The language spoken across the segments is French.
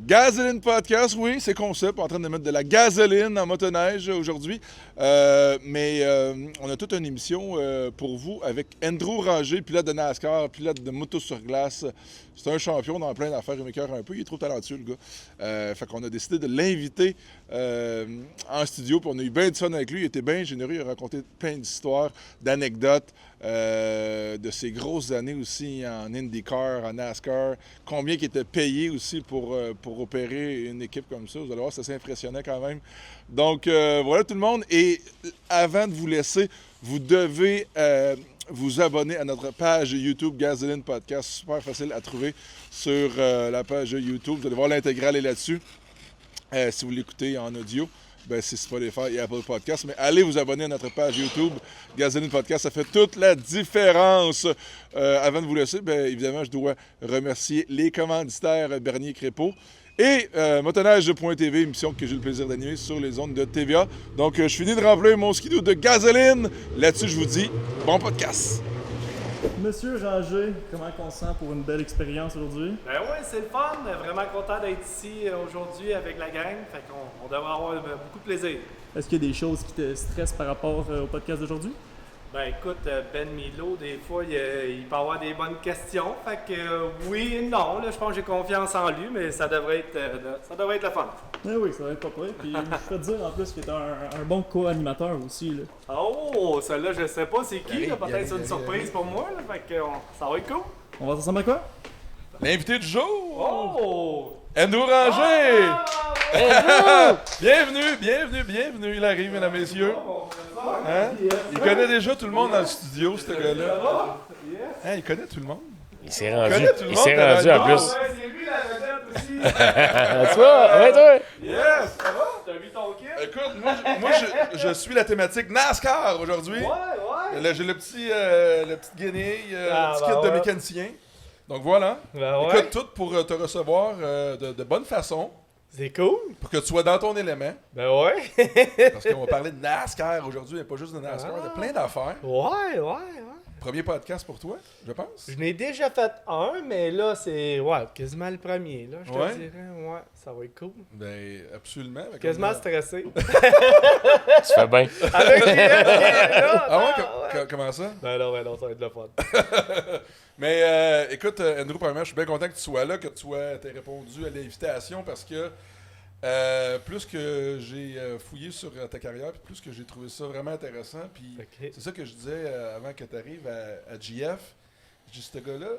Gasoline Podcast, oui, c'est concept, en train de mettre de la gasoline en motoneige aujourd'hui. Mais on a toute une émission pour vous avec Andrew Ranger, pilote de NASCAR, pilote de moto sur glace. C'est un champion dans plein d'affaires, il m'écoeure un peu, il est trop talentueux le gars. Fait qu'on a décidé de l'inviter en studio, puis on a eu bien du fun avec lui. Il était bien généreux, il a raconté plein d'histoires, d'anecdotes. De ses grosses années aussi en IndyCar, en NASCAR, combien il était payé aussi pour opérer une équipe comme ça. Vous allez voir, c'est assez impressionnant quand même. Donc, voilà tout le monde. Et avant de vous laisser, vous devez vous abonner à notre page YouTube Gasoline Podcast. Super facile à trouver sur la page YouTube. Vous allez voir l'intégrale est là-dessus. Si vous l'écoutez en audio. Ben, c'est Spotify et Apple Podcast. Mais allez vous abonner à notre page YouTube, Gasoline Podcast. Ça fait toute la différence. Avant de vous laisser, ben, évidemment, je dois remercier les commanditaires Bernier Crépeau et Motoneige.tv, émission que j'ai le plaisir d'animer sur les ondes de TVA. Donc, je finis de remplir mon skidoo de gasoline. Là-dessus, je vous dis bon podcast. Monsieur Ranger, comment on se sent pour une belle expérience aujourd'hui? Ben oui, c'est le fun. Vraiment content d'être ici aujourd'hui avec la gang. Fait qu'on devrait avoir beaucoup de plaisir. Est-ce qu'il y a des choses qui te stressent par rapport au podcast d'aujourd'hui? Ben écoute, Ben Milo, des fois, il peut avoir des bonnes questions. Fait que oui et non. Là, je pense que j'ai confiance en lui, mais ça devrait être le fun. Oui, ça va être pas prêt. Puis je peux te dire en plus qu'il est un bon co-animateur aussi. Là. Oh, celle-là, je sais pas c'est qui. Peut-être c'est une surprise pour moi. Là, fait que ça va être cool. On va s'assembler à quoi? L'invité du jour, Oh! Andrew Ranger! Ah! Bienvenue, il arrive, mesdames et messieurs. Hein? Il connaît déjà tout le monde dans le studio, ce gars-là. Hein, il connaît tout le monde. Il s'est rendu, connais tout le il monde, s'est t'as rendu la en vie. plus. Ouais, c'est lui la vedette aussi. Tu vois? Ouais, toi? Yes! Ça va? T'as vu ton kit? Écoute, moi je suis la thématique NASCAR aujourd'hui. Ouais. Là, j'ai le petit guenille, le petit kit de ouais. mécanicien. Donc voilà. Ben ouais. Écoute, tout pour te recevoir de bonne façon, C'est cool. pour que tu sois dans ton élément. Ben ouais. Parce qu'on va parler de NASCAR aujourd'hui, mais pas juste de NASCAR, de plein d'affaires. Ouais. Premier podcast pour toi, je pense. Je n'ai déjà fait un, mais là, c'est quasiment le premier. Là, je te Ouais? dirais. Ouais, ça va être cool. Ben, absolument. Fait Quasiment qu'on a- stressé. Tu fais bien. Avec les là, Ah ouais, comment ça? Ben non, ça va être le fun. Mais écoute, Andrew, premièrement, je suis bien content que tu sois là, que tu aies répondu à l'invitation parce que plus que j'ai fouillé sur ta carrière, puis plus que j'ai trouvé ça vraiment intéressant. Puis Ok. c'est ça que je disais avant que tu arrives à GF. Je dis, ce gars-là,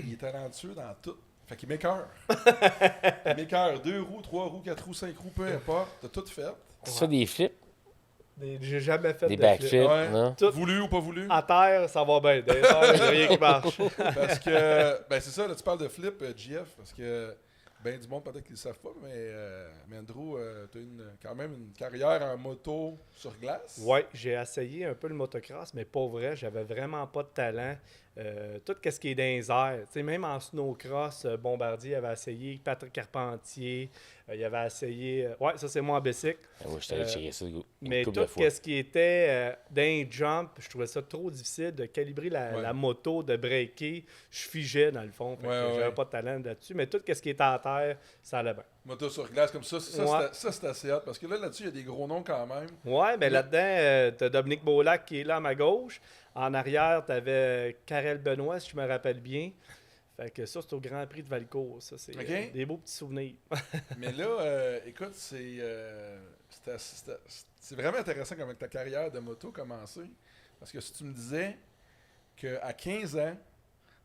il est talentueux dans tout. Fait qu'il m'écoeure. Il m'écoeure. 2 roues, 3 roues, 4 roues, 5 roues, peu importe. T'as tout fait. Tu fais des flips, J'ai jamais fait des de backflips, flip. Ouais. non? Tout. Voulu ou pas voulu? À terre, ça va bien. D'ailleurs, il n'y a rien qui marche. Parce que, ben c'est ça, là, tu parles de flip, GF, parce que ben du monde peut-être qu'ils ne le savent pas, mais Andrew, tu as quand même une carrière en moto sur glace. Ouais, j'ai essayé un peu le motocross, mais pas vrai, j'avais vraiment pas de talent. Tout ce qui est dans les airs, tu sais, même en snowcross, Bombardier avait essayé, Patrick Carpentier, il avait essayé. Ouais, ça c'est moi en bicycle. Ah oui, je t'allais checker ça une Mais couple tout de fois. ce qui était dans les jump, je trouvais ça trop difficile de calibrer Ouais. la moto, de breaker. Je figeais dans le fond, fait que Ouais. j'avais pas de talent là-dessus. Mais tout ce qui était à terre, ça allait bien. Moto sur glace comme ça, Ouais. c'est assez hot, parce que là-dessus, il y a des gros noms quand même. Ouais, mais là-dedans, t'as Dominique Beaulac qui est là à ma gauche. En arrière, t'avais Karel Benoît, si je me rappelle bien. Fait que ça, c'est au Grand Prix de Valcourt. Ça, c'est Ok. des beaux petits souvenirs. Mais là, écoute, c'est vraiment intéressant comment ta carrière de moto a commencé. Parce que si tu me disais qu'à 15 ans,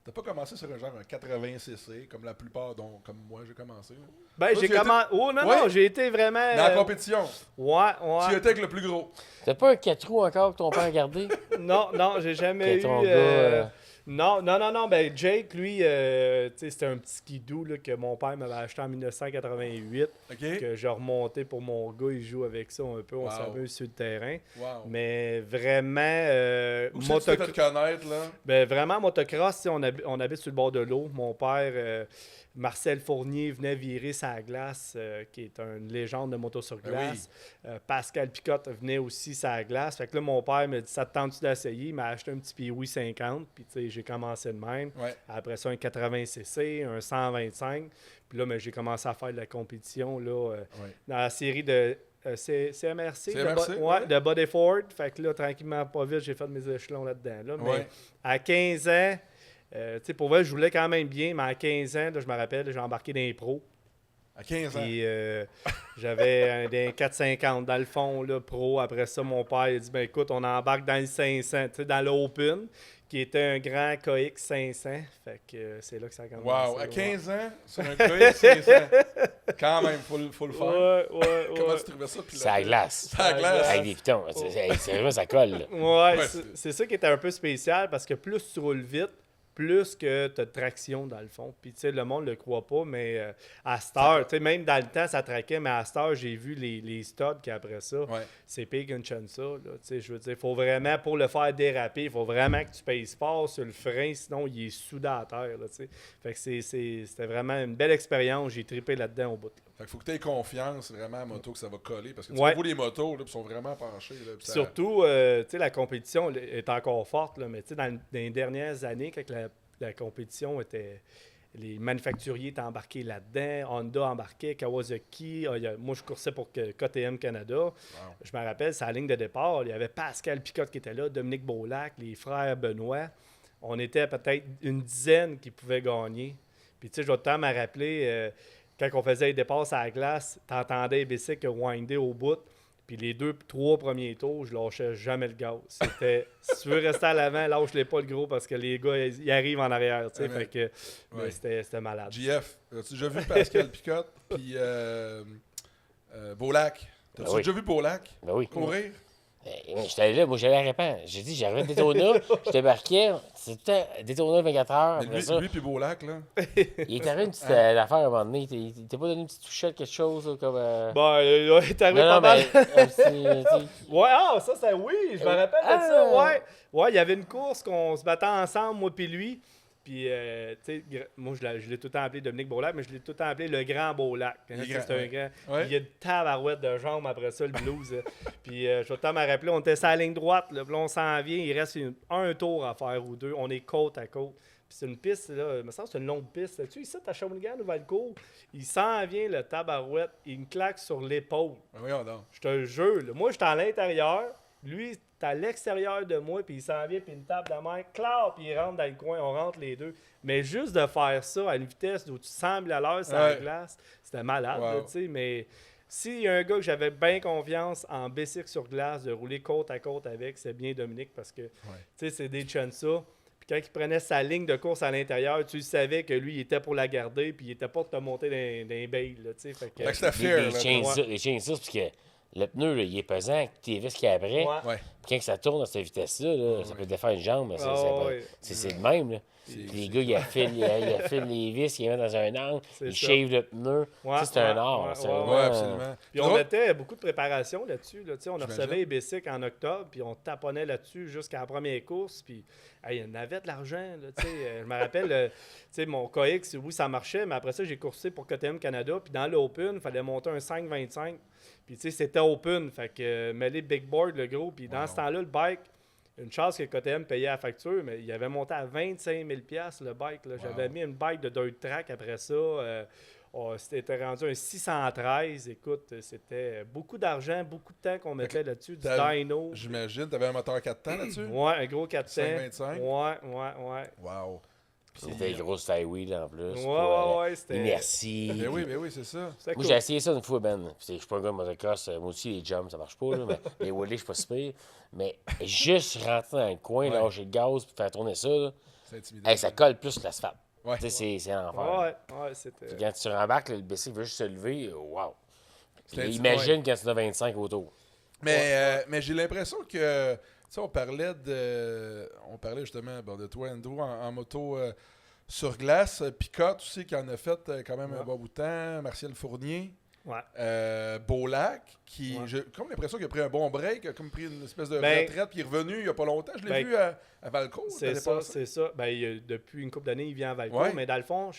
t'as pas commencé sur un genre un 80cc, comme la plupart, dont comme moi j'ai commencé. Là. Ben, Toi, j'ai tu étais- commencé. Oh non, Ouais. non, j'ai été vraiment. Dans la compétition, Ouais. tu étais avec le plus gros. T'as pas un 4 roues encore que ton père a gardé? Non, j'ai jamais Que eu. ton gars, Non, ben Jake, lui, tu sais, c'était un petit skidoo là, que mon père m'avait acheté en 1988, OK? que j'ai remonté pour mon gars, il joue avec ça un peu, on Wow. s'amuse sur le terrain. Wow. Mais vraiment, Où c'est que tu t'es fait connaître, là? ben, vraiment, motocross, tu sais, on habite sur le bord de l'eau. Mon père Marcel Fournier venait virer sa glace, qui est une légende de moto sur glace. Pascal Picotte venait aussi sa glace. Fait que là, mon père me dit, ça te tente-tu d'essayer? Il m'a acheté un petit Pee-Wee 50. Puis, tu sais, j'ai commencé de même. Ouais. Après ça, un 80cc, un 125. Puis là, j'ai commencé à faire de la compétition là, dans la série de CMRC, de Body Ford. Fait que là, tranquillement, pas vite, j'ai fait mes échelons là-dedans. Là. Mais à 15 ans, tu sais, pour vrai, je voulais quand même bien, mais à 15 ans, là, je me rappelle, j'ai embarqué dans les pros. À 15 ans. Puis j'avais des 450 dans le fond, là, pro. Après ça, mon père il a dit, ben écoute, on embarque dans le 500, tu sais, dans l'Open, qui était un grand KX 500. Fait que c'est là que ça a commencé. Wow, à 15 ans, sur un KX 500. Quand même, faut le faire. Ouais. Comment tu trouvais ça? C'est à la glace. C'est à la glace. Avec des pitons. Sérieusement, ça colle. Là. Ouais, c'est ça qui était un peu spécial parce que plus tu roules vite, plus que tu as de traction dans le fond. Puis tu sais, le monde le croit pas, mais à cette heure, tu sais, même dans le temps, ça traquait, mais à cette heure, j'ai vu les studs qui après ça, c'est pire qu'une chansa. Tu sais, je veux dire, il faut vraiment, pour le faire déraper, il faut vraiment que tu pèses fort sur le frein, sinon il est soudé à terre. Là, tu sais. Fait que c'était vraiment une belle expérience. J'ai trippé là-dedans au bout. Là. Fait qu'il faut que tu aies confiance vraiment à la moto que ça va coller. Parce que tu vois les motos, là, sont vraiment penchées. Là, surtout, tu sais, la compétition est encore forte, là, mais tu sais, dans les dernières années, quand la compétition était... Les manufacturiers étaient embarqués là-dedans, Honda embarquait, Kawasaki. Moi, je coursais pour KTM Canada. Wow. Je me rappelle, c'est la ligne de départ. Il y avait Pascal Picotte qui était là, Dominique Beaulac, les frères Benoît. On était peut-être une dizaine qui pouvaient gagner. Puis, tu sais, j'ai le temps à me rappeler... quand on faisait les départs à la glace, t'entendais les bicycles winder au bout. Puis les 2-3 premiers tours, je lâchais jamais le gaz. C'était, si tu veux rester à l'avant, lâche-les pas le gros parce que les gars, ils arrivent en arrière. Tu sais, fait que c'était malade. JF, as-tu déjà vu Pascal Picotte puis Beaulac? T'as-tu déjà vu Beaulac courir? J'étais allé là, moi j'allais à Répand. J'ai dit, j'arrivais de Daytona, je débarquais, c'est tout le temps Daytona 24 heures. Mais lui puis Beaulac, là. Il est arrivé une petite affaire à un moment donné. Il t'a pas donné une petite touchette, quelque chose, là, comme. Bon, il est arrivé pas mal. Ça c'est oui, je me rappelle de ça. Ouais, il y avait une course qu'on se battait ensemble, moi puis lui. Puis, tu sais, moi, je l'ai tout le temps appelé Dominique Beaulac, mais je l'ai tout le temps appelé le Grand Beaulac. C'est un grand. Il y a une tabarouette de jambes après ça, le blues. Puis, je vais tout le temps me rappeler, on était sur la ligne droite, là, puis on s'en vient, il reste un tour à faire ou deux. On est côte à côte. Puis, c'est une piste, là, il me semble que c'est une longue piste. Tu sais, ici, à Shawinigan ou Valcourt, il s'en vient, le tabarouette, il me claque sur l'épaule. Je te le jure, là. Moi, j'étais à l'intérieur. Lui, t'es à l'extérieur de moi, puis il s'en vient, puis une tape de main, clap, puis il rentre dans le coin, on rentre les deux. Mais juste de faire ça à une vitesse où tu sembles à l'heure sur la glace, c'était malade, tu sais. Mais s'il y a un gars que j'avais bien confiance en bicycle sur glace, de rouler côte à côte avec, c'est bien Dominique, parce que, tu sais, c'est des chances. Puis quand il prenait sa ligne de course à l'intérieur, tu savais que lui, il était pour la garder, puis il était pas pour te monter dans les bails, tu sais. Fait que c'était fair, les chainsaws, parce que le pneu, là, il est pesant, avec tes vis qu'il y a après. Puis quand ça tourne à cette vitesse-là, ça peut défaire une jambe. C'est le même. Là. Puis les gars, ils affilent les vis, ils les mettent dans un angle, ils shave le pneu. C'est un art. Absolument. Puis on mettait beaucoup de préparation là-dessus. Là. On recevait les bicycles en octobre, puis on taponnait là-dessus jusqu'à la première course. Puis il y en avait de l'argent. Je me rappelle, mon KX, oui, ça marchait, mais après ça, j'ai coursé pour KTM Canada. Puis dans l'Open, il fallait monter un 5,25. Puis, tu sais, c'était open. Fait que mêler big board, le gros. Puis, dans ce temps-là, le bike, une chance que KTM payait la facture, mais il avait monté à 25 000 $ le bike. Là. J'avais mis une bike de dirt track après ça. C'était rendu un 613. Écoute, c'était beaucoup d'argent, beaucoup de temps qu'on mettait là-dessus. Du dyno. J'imagine. Tu avais un moteur 4 temps là-dessus? Ouais, un gros 400. 525? Ouais. Wow. C'était des grosses tie wheel en plus. C'était. Merci. Ben oui, c'est ça. Moi, cool. J'ai essayé ça une fois, Ben. Je suis pas un gars de motocross. Moi aussi, les jumps, ça marche pas. Là, mais les wheelies, je suis pas si pire. Mais juste rentrer dans le coin, lâcher le gaz puis faire tourner ça, là, c'est intimidant. Ça colle plus que l'asphalte. C'est l'enfer. C'était. Puis quand tu rembarques, le bicycle veut juste se lever. Wow. Imagine quand tu as 25 autour. Mais j'ai l'impression que. Tu sais, on parlait justement de toi, Andrew, en moto sur glace. Picotte aussi, qui en a fait quand même un bon bout de temps. Martial Fournier. Beaulac, qui, j'ai comme l'impression qu'il a pris un bon break, a comme pris une espèce de retraite, puis il est revenu il n'y a pas longtemps. Je l'ai vu à Valcourt. C'est ça. Depuis une couple d'années, il vient à Valcourt. Mais dans le fond,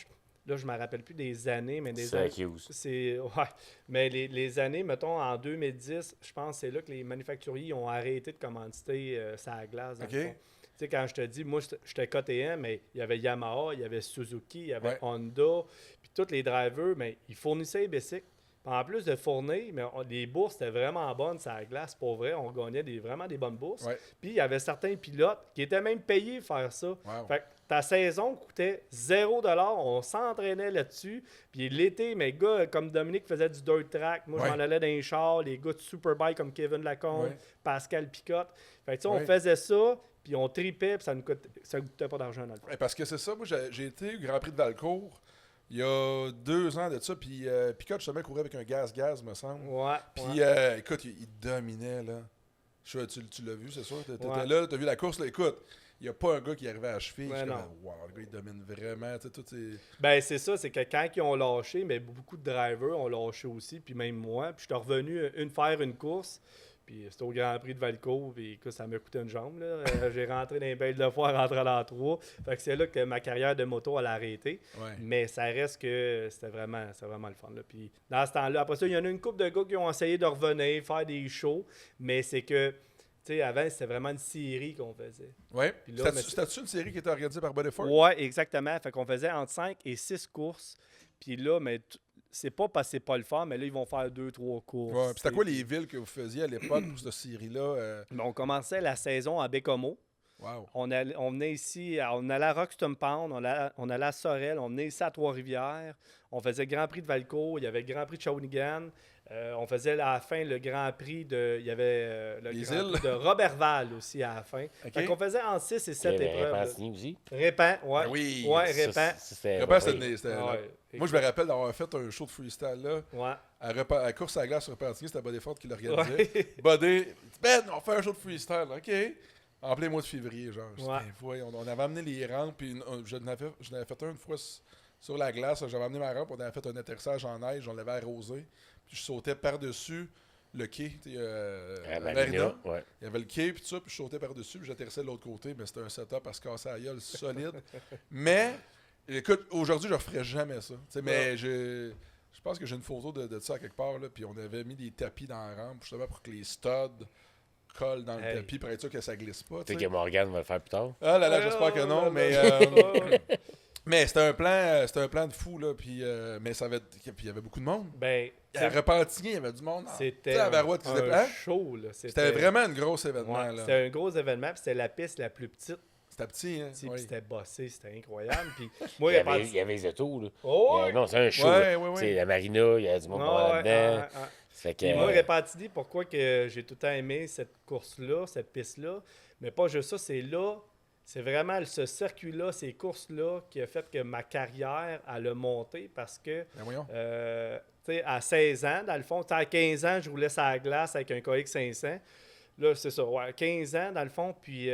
Là, je ne me rappelle plus des années, mais des C'est années. Ouais. Mais les années, mettons, en 2010, je pense que c'est là que les manufacturiers ont arrêté de commanditer sa glace. Dans le fond. Tu sais, quand je te dis, moi, j'étais KTM, mais il y avait Yamaha, il y avait Suzuki, il y avait Honda, puis tous les drivers, mais ils fournissaient les bicycles. En plus de fournir, mais les bourses étaient vraiment bonnes sur la glace. Pour vrai, on gagnait vraiment des bonnes bourses. Ouais. Puis il y avait certains pilotes qui étaient même payés pour faire ça. Wow. Fait que ta saison coûtait 0$. On s'entraînait là-dessus. Puis l'été, mes gars comme Dominique faisait du dirt track. Moi, je m'en allais dans les chars. Les gars de Superbike comme Kevin Lacombe, Pascal Picotte. Fait que on faisait ça. Puis on tripait. Puis ça ne coûtait pas d'argent dans le fond. Parce que c'est ça. Moi, j'ai été au Grand Prix de Valcourt. Il y a 2 ans de ça, puis Picotte, justement, courait avec un gaz, me semble. Ouais. Puis, écoute, il dominait, là. Tu l'as vu, c'est sûr? T'étais là, t'as vu la course, là. Écoute, il n'y a pas un gars qui arrivait à cheville. Ouais, non. Wow, le gars, il domine vraiment. Ben, c'est ça, c'est que quand ils ont lâché, mais beaucoup de drivers ont lâché aussi, puis même moi. Puis je suis revenu faire une course. Puis c'était au Grand Prix de Valcourt, puis écoute, ça m'a coûté une jambe. Là. J'ai rentré dans les belles de foire, rentré dans la 3. Fait que c'est là que ma carrière de moto elle a arrêté. Ouais. Mais ça reste que c'était vraiment le fun. Là. Puis dans ce temps-là, après ça, il y en a une couple de gars qui ont essayé de revenir, faire des shows, mais c'est que, tu sais, avant, c'était vraiment une série qu'on faisait. Oui. C'était-tu une série qui était organisée par Bodyford? Oui, exactement. Fait qu'on faisait entre 5 et 6 courses. Puis là, mais c'est pas parce que c'est pas le fun, mais là, ils vont faire 2-3 courses. Ouais, c'était quoi les villes que vous faisiez à l'époque pour cette série-là? On commençait la saison à Bécomo. Wow. On venait ici, on allait à Roxton Pound, on allait à Sorel, on venait ici à Trois-Rivières. On faisait le Grand Prix de Valcourt, il y avait le Grand Prix de Shawinigan. On faisait à la fin le Grand Prix de... Il y avait le Grand Prix de Robertval aussi à la fin. Okay. Fait qu'on faisait en 6 et 7 épreuves. Répan aussi. Répan, ouais. Ben oui. Ouais, Répan. Répan, c'était moi, je me rappelle d'avoir fait un show de freestyle là. Ouais. À course à la glace sur Repentigny, c'était Bodyford qui l'organisait. Ouais. Buddy, Ben, on fait un show de freestyle, OK. En plein mois de février, genre. Ouais. On avait amené les rampes, puis je n'avais fait une fois sur la glace. J'avais amené ma rampe, on avait fait un atterrissage en neige, on l'avait arrosé. Puis je sautais par-dessus le quai, Marina. Ouais. Il y avait le quai, puis tout ça, puis je sautais par-dessus, puis j'atterrissais de l'autre côté. Mais c'était un setup à se casser la gueule solide. Mais, écoute, aujourd'hui, je ne referais jamais ça. Mais je pense que j'ai une photo de ça quelque part, là, puis on avait mis des tapis dans la rampe, justement pour que les studs colle dans le tapis pour être sûr que ça glisse pas. Tu sais que Morgane va le faire plus tard. Ah là là, j'espère que non, mais c'était un plan de fou, là, puis mais puis il y avait beaucoup de monde. Ben, à Repentigny, il y avait du monde. C'était un show, là. C'était vraiment un gros événement. Ouais, c'était un gros événement, puis c'était la piste la plus petite. C'était petit, hein? Puis c'était bossé, c'était incroyable. Puis moi, il y avait les autos, là. Oh, non, c'est un show. Ouais. La Marina, il y a du monde là-dedans. Moi, Repentigny, pourquoi que j'ai tout le temps aimé cette course-là, cette piste-là, mais pas juste ça, c'est vraiment ce circuit-là, ces courses-là qui a fait que ma carrière, elle a monté parce que, à 16 ans, dans le fond, à 15 ans, je roulais sur la glace avec un KX 500. Là, c'est ça, 15 ans, dans le fond, puis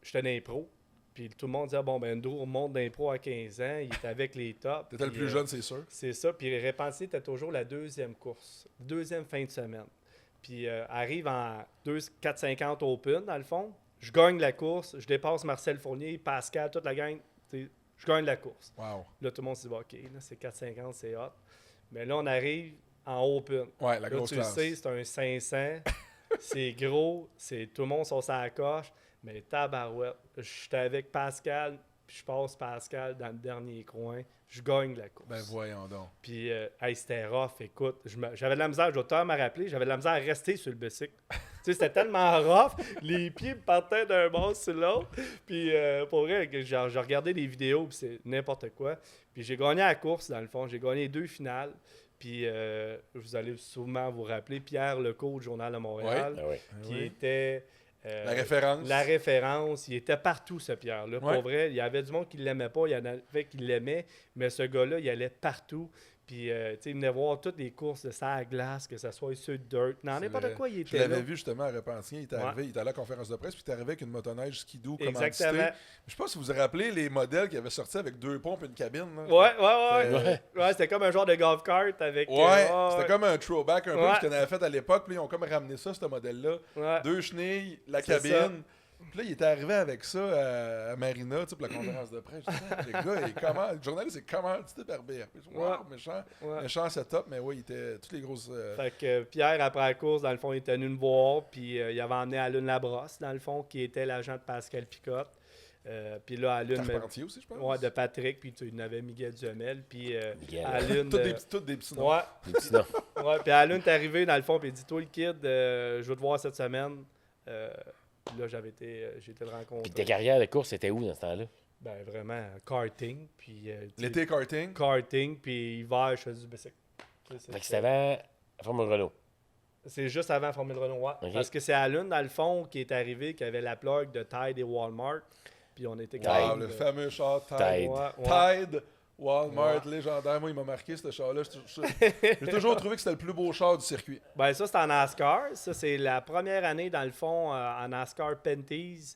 j'étais dans les pros. Puis tout le monde disait, Andrew monte d'un pro à 15 ans, il était avec les tops. T'étais le plus jeune, c'est sûr. C'est ça. Puis Repentigny était toujours la deuxième course, deuxième fin de semaine. Puis arrive en 450 Open, dans le fond. Je gagne la course, je dépasse Marcel Fournier, Pascal, toute la gang. Je gagne la course. Wow. Là, tout le monde se dit, OK, là, c'est 450, c'est hot. Mais là, on arrive en Open. Ouais, la grosse classe. Tu le sais, c'est un 500. C'est gros, tout le monde sur sa coche. Mais tabarouette, j'étais avec Pascal, puis je passe Pascal dans le dernier coin, je gagne la course. Ben voyons donc. Puis, c'était rough, écoute, j'avais de la misère, l'auteur m'a rappelé, j'avais de la misère à rester sur le bicycle. Tu sais, c'était tellement rough, les pieds me partaient d'un bord sur l'autre. Puis, pour vrai, j'ai regardé les vidéos, puis c'est n'importe quoi. Puis, j'ai gagné la course, dans le fond, j'ai gagné 2 finales. Puis, vous allez sûrement vous rappeler, Pierre Lecourt du Journal de Montréal, qui était... La référence, il était partout, ce Pierre-là. Pour vrai, il y avait du monde qui ne l'aimait pas, il y en avait qui l'aimaient, mais ce gars-là, il allait partout. Puis, il venait voir toutes les courses de ça à glace, que ce soit sur dirt, n'importe quoi, il était là. Je l'avais vu justement à Repentigny, il était arrivé, il était à la conférence de presse, puis il était arrivé avec une motoneige skidoo commanditée. Exactement. Je sais pas si vous vous rappelez les modèles qui avaient sorti avec 2 pompes et une cabine. Ouais, c'était comme un genre de golf cart avec... c'était comme un throwback un peu, ce qu'on avait fait à l'époque, puis ils ont comme ramené ça, ce modèle-là. 2 chenilles, la cabine... Puis là, il était arrivé avec ça à Marina, tu sais, pour la conférence de presse. Je disais, le journaliste est commandité par BRP. Wow, méchant setup, mais oui, il était toutes les grosses... Fait que Pierre, après la course, dans le fond, il était venu me voir, puis il avait emmené Alun Labrosse, dans le fond, qui était l'agent de Pascal Picotte. Puis là, Alun... Carpentier aussi, je pense. Ouais, de Patrick, puis il y avait Miguel Duhamel, puis Alun... Toutes des petits noms. Ouais. Des petits noms. Ouais, puis Alun est arrivé, dans le fond, puis il dit, toi, le kid, je veux te voir cette semaine. Puis là, j'ai été le rencontrer. Puis ta carrière de course, c'était où dans ce temps-là? Ben, vraiment, karting. Puis, l'été, karting. Karting, puis hiver, je faisais du bicycle. Fait que c'était avant la Formule Renault. C'est juste avant la Formule Renault, ouais. Okay. Parce que c'est Alun, dans le fond, qui est arrivé, qui avait la plug de Tide et Walmart. Puis on était quand même... le fameux char Tide. Tide. Walmart, légendaire. Moi, il m'a marqué, ce char-là. J'ai toujours trouvé que c'était le plus beau char du circuit. Ben ça, c'est en NASCAR. Ça, c'est la première année, dans le fond, en NASCAR Penties.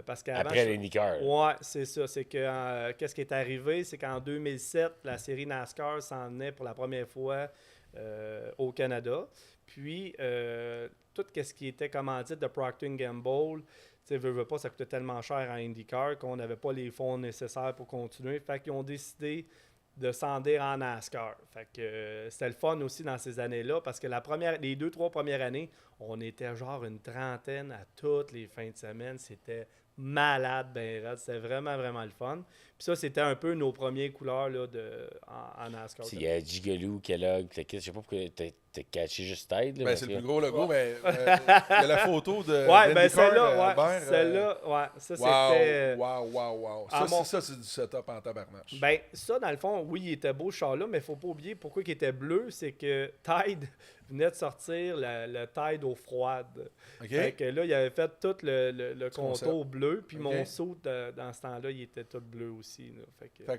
Parce après l'IndyCar. Ouais, c'est ça. C'est que qu'est-ce qui est arrivé, c'est qu'en 2007, la série NASCAR s'en venait pour la première fois au Canada. Puis, tout ce qui était commandite de Procter & Gamble, tu sais, veux pas, ça coûtait tellement cher à IndyCar qu'on n'avait pas les fonds nécessaires pour continuer. Fait qu'ils ont décidé de s'en dire en NASCAR. Fait que c'était le fun aussi dans ces années-là parce que les 2-3 premières années, on était genre une trentaine à toutes les fins de semaine. C'était malade, ben raide. C'était vraiment, vraiment le fun. Puis ça, c'était un peu nos premières couleurs là, en NASCAR. Il y a Gigolou, Kellogg, je sais pas pourquoi t'as catché juste Tide. Ben, c'est le plus gros logo, mais il y a la photo de ben celle-là, ça c'était... Wow. Ça, c'est du setup en tabarnache. Ben, ça, dans le fond, oui, il était beau ce char-là, mais il faut pas oublier pourquoi il était bleu, c'est que Tide venait de sortir le Tide eau froide. Okay. Fait que là, il avait fait tout le contour bleu, puis mon saut, dans ce temps-là, il était tout bleu aussi. Là. Fait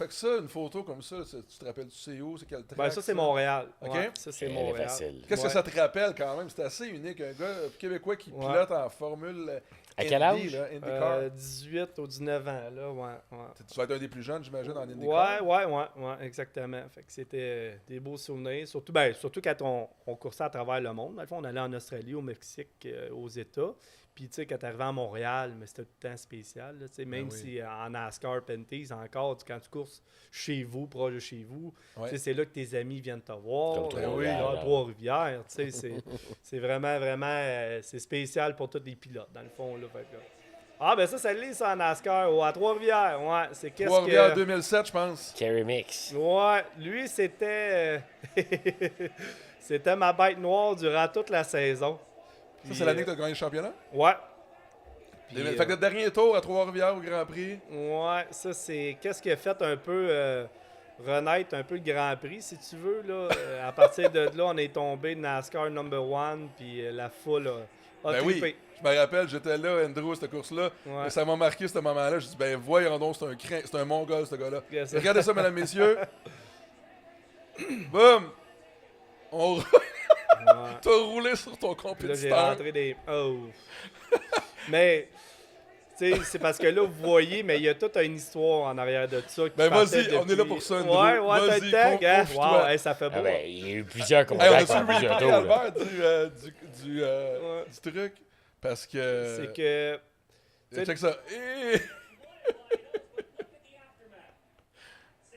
que ça, une photo comme ça, tu te rappelles du CO, c'est quel track? Ben, ça, c'est Montréal. OK. Ouais, ça, c'est Montréal. Qu'est-ce que ça te rappelle quand même? C'est assez unique, un gars québécois qui pilote en Formule à quel âge? IndyCar. 18 ou 19 ans, là, ouais. Tu vas être un des plus jeunes, j'imagine, en IndyCar. Ouais, exactement. Fait que c'était des beaux souvenirs. Surtout quand on coursait à travers le monde. Dans le fond, on allait en Australie, au Mexique, aux États. Puis, tu sais, quand tu arrivais à Montréal, mais c'était tout le temps spécial. Là, même si en NASCAR, Penties, encore, quand tu courses chez vous, proche de chez vous, c'est là que tes amis viennent te voir. Trois-Rivières. C'est vraiment, vraiment c'est spécial pour tous les pilotes, dans le fond. Là, ah, ben ça lit ça en NASCAR. À Trois-Rivières. Ouais, c'est Trois-Rivières 2007, je pense. Kerry Mix. Ouais, lui, c'était... c'était ma bête noire durant toute la saison. Ça, c'est l'année que tu as gagné le championnat? Ouais. Puis, fait que le dernier tour à Trois-Rivières au Grand Prix. Ouais, ça, c'est qu'est-ce qui a fait un peu renaître un peu le Grand Prix, si tu veux. Là. À partir de là, on est tombé de NASCAR number 1, puis la foule a trippé. Oui, je me rappelle, j'étais là, Andrew, à cette course-là. Ouais. Et ça m'a marqué, ce moment-là. Je dis, ben voyons donc, c'est un mongol, ce gars-là. Yes. Regardez ça, mesdames, messieurs. Boum! T'as roulé sur ton compétiteur. Là, j'ai rentré des... Oh! Mais, tu sais, c'est parce que là, vous voyez, mais il y a toute une histoire en arrière de ça. Ben vas-y, on est là pour ça, Andrew. Ouais, t'as le temps, wow, ça fait beau. Ben, il y a eu plusieurs contacts on a plusieurs tours. Albert, du truc, parce que... C'est que... Check ça.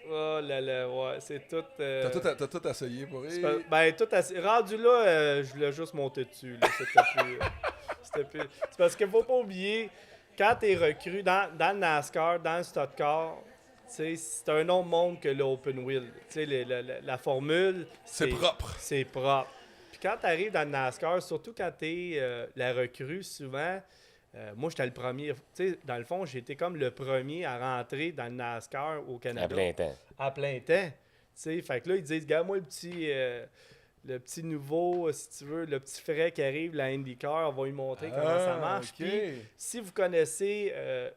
Oh là là, ouais, c'est tout... T'as tout essayé pour... Ben, tout essayé. Rendu là, je voulais juste monter dessus. Là. C'était plus... C'est parce qu'il faut pas oublier, quand t'es recru dans le NASCAR, dans le Stock Car, c'est un autre monde que l'Open Wheel. La formule... C'est propre. C'est propre. Puis quand t'arrives dans le NASCAR, surtout quand t'es la recrue, souvent... moi, j'étais le premier. Tu sais, dans le fond, j'étais comme le premier à rentrer dans le NASCAR au Canada. À plein temps. Tu sais, fait que là, ils disent, regarde-moi le petit nouveau, si tu veux, le petit frais qui arrive, la IndyCar, on va lui montrer comment ça marche. Okay. Puis, si vous connaissez,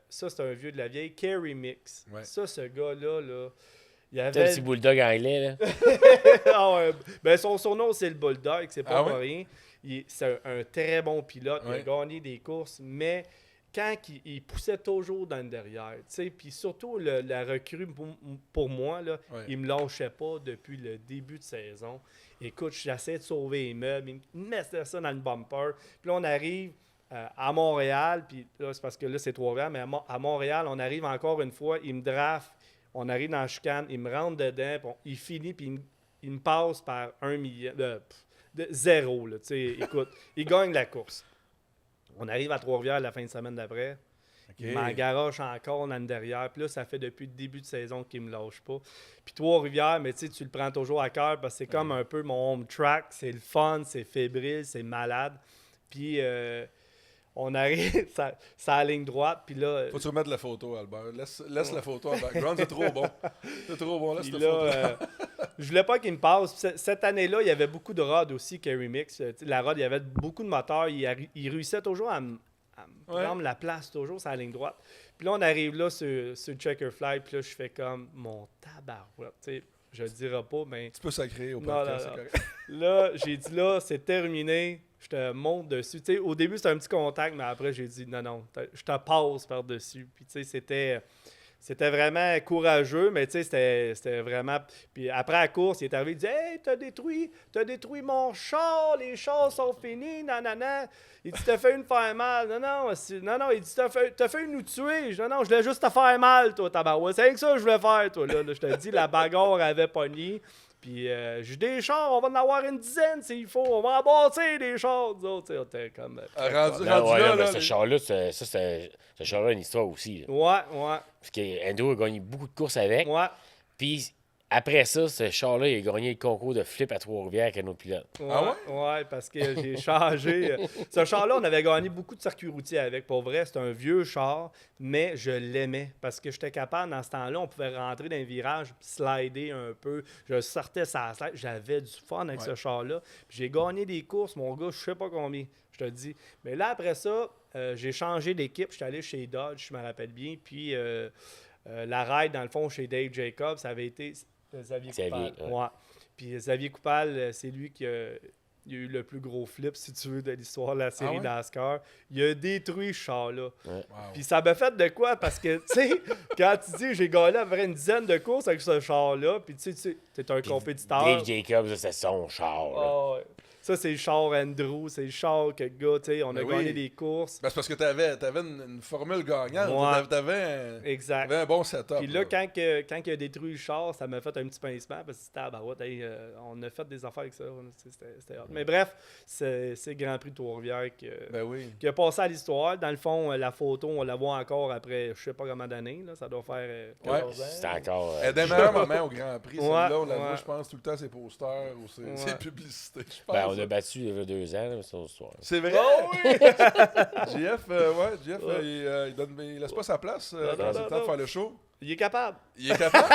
ça, c'est un vieux de la vieille, Kerry Mix. Ouais. Ça, ce gars-là, là. Il avait... C'est le petit bulldog anglais, là. Ben, son surnom, c'est le bulldog, c'est pas pour rien. C'est un très bon pilote, il a gagné des courses, mais quand il poussait toujours dans le derrière, puis surtout la recrue, pour moi, là, il me lâchait pas depuis le début de saison. Écoute, j'essaie de sauver les meubles, il me mettait ça dans le bumper, puis là on arrive à Montréal, puis là, c'est parce que là, c'est Trois-Rivières, mais à Montréal, on arrive encore une fois, il me draft, on arrive dans la chicane, il me rentre dedans, puis il finit, puis il me passe par 1 million, de 0, là, tu sais, écoute, il gagne la course. On arrive à Trois-Rivières la fin de semaine d'après. Il m'en garoche encore l'année derrière. Puis là, ça fait depuis le début de saison qu'il me lâche pas. Puis Trois-Rivières, mais tu le prends toujours à cœur parce que c'est comme un peu mon home track. C'est le fun, c'est fébrile, c'est malade. Puis on arrive ça la ligne droite. Puis là. Faut-tu remettre la photo, Albert? Laisse la photo en background, c'est trop bon. C'est trop bon, laisse la photo. Je voulais pas qu'il me passe. Cette année-là, il y avait beaucoup de rods aussi, Kerry Mix. La rod, il y avait beaucoup de moteurs. Il réussissait toujours à me prendre la place, toujours sur la ligne droite. Puis là, on arrive là sur Checker Fly. Puis là, je fais comme mon tabarouette. Je le dirai pas, mais. Tu peux sacrer au podcast, c'est correct. Là, j'ai dit là, c'est terminé. Je te monte dessus. T'sais, au début, c'était un petit contact, mais après, j'ai dit non, je te passe par-dessus. Puis, tu sais, c'était vraiment courageux, mais tu sais, c'était vraiment. Puis après la course, il est arrivé, il dit hey, t'as détruit mon char, les chars sont finis, nanana. Il dit t'as fait une faire mal. Non, il dit t'as fait nous tuer. Non, je voulais juste te faire mal, toi, tabarouette. C'est rien que ça que je voulais faire, toi, là. Je te dis, la bagarre avait pogné. Puis j'ai des chars, on va en avoir une dizaine s'il faut. On va en bâtir des chars, nous autres. On était comme. Rendu là, ce char-là, ce char-là a une histoire aussi. Là. Ouais. Parce qu'Endo a gagné beaucoup de courses avec. Ouais. Puis après ça, ce char-là, il a gagné le concours de flip à Trois-Rivières avec un autre pilote. Ouais, parce que j'ai changé. Ce char-là, on avait gagné beaucoup de circuits routiers avec. Pour vrai, c'est un vieux char, mais je l'aimais parce que j'étais capable, dans ce temps-là, on pouvait rentrer dans un virage, slider un peu. Je sortais sa slide. J'avais du fun avec ce char-là. Puis j'ai gagné des courses, mon gars, je sais pas combien, je te dis. Mais là, après ça, j'ai changé d'équipe. Je suis allé chez Dodge, je me rappelle bien. Puis la ride, dans le fond, chez Dave Jacobs, ça avait été Xavier Coupal. Ouais. Puis Xavier Coupal, c'est lui qui a eu le plus gros flip, si tu veux, de l'histoire de la série NASCAR. Il a détruit ce char-là. Ouais. Wow. Puis ça m'a fait de quoi? Parce que, tu sais, quand tu dis j'ai gagné à peu près une dizaine de courses avec ce char-là, puis tu sais, t'es un compétiteur. Dave Jacobs, c'est son char. Ouais. Ça, c'est le char Andrew, c'est le char que le gars, tu sais, on a gagné des courses. Ben, c'est parce que t'avais une formule gagnante. T'avais un bon setup. Puis là, quand il a détruit le char, ça m'a fait un petit pincement parce que c'était on a fait des affaires avec ça. C'était hot. Mais bref, c'est le Grand Prix de Trois-Rivières qui a passé à l'histoire. Dans le fond, la photo, on la voit encore après je sais pas combien d'années. Là, ça doit faire 14 ans. C'est encore. Elle a des meilleurs moments au Grand Prix. Celle-là, on la voit, je pense, tout le temps, ses posters ou ses publicités. Je pense. On a battu il y a 2 ans, là, son histoire. C'est vrai? Oh oui! JF, il laisse pas sa place quand c'est le temps de faire le show. Il est capable. Il est capable?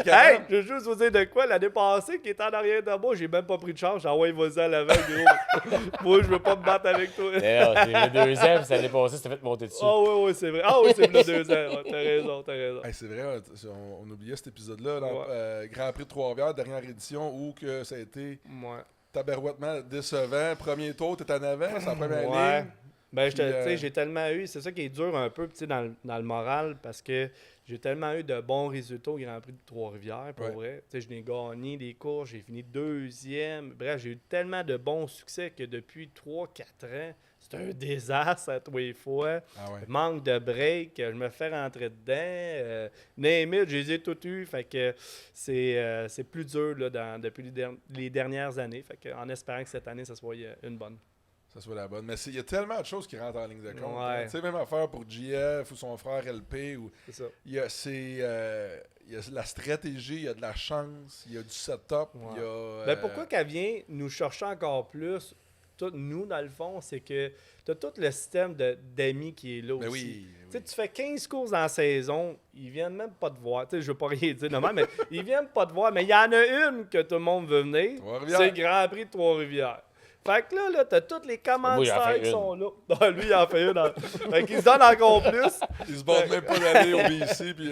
Hey, je veux juste vous dire de quoi. L'année passée, qui était en arrière de moi, j'ai même pas pris de charge. Ah ouais, vas-y à l'avant, gros. Moi, je veux pas me battre avec toi. C'est il y a 2 ans, puis ça l'année passée, c'était fait monter dessus. Ah oui, c'est vrai. Ah oui, c'est là 2 ans. Ouais, t'as raison. Hey, c'est vrai, on oubliait cet épisode-là. Grand Prix de Trois-Rivières, dernière édition, où que ça a été... tabarouettement décevant. Premier tour, t'es en avant, c'est la première ligne. Ben, j'ai tellement eu... C'est ça qui est dur un peu dans le moral, parce que j'ai tellement eu de bons résultats au Grand Prix de Trois-Rivières, pour vrai. Je n'ai gagné des courses, j'ai fini 2e. Bref, j'ai eu tellement de bons succès que depuis 3-4 ans, c'est un désastre à tous les fois. Manque de break, je me fais rentrer dedans. Name it, je les ai tout eu. Fait que c'est plus dur là, depuis les dernières années. Fait que, en espérant que cette année, ça soit une bonne. Ça soit la bonne. Mais il y a tellement de choses qui rentrent en ligne de compte. Tu sais, même affaire pour GF ou son frère LP. C'est ça. Il y a de la stratégie, il y a de la chance, il y a du setup. Il y a, pourquoi qu'elle vient nous chercher encore plus, nous, dans le fond, c'est que tu as tout le système d'amis qui est là aussi. Oui. Tu fais 15 courses dans la saison, ils viennent même pas te voir. Je veux pas rien dire normal, mais ils viennent pas te voir. Mais il y en a une que tout le monde veut venir. C'est le Grand Prix de Trois-Rivières. Fait que là, t'as tous les commanditaires qui sont là. Non, lui, il en fait une. Fait qu'il se donne encore plus. Il se bat même pas d'aller au BC puis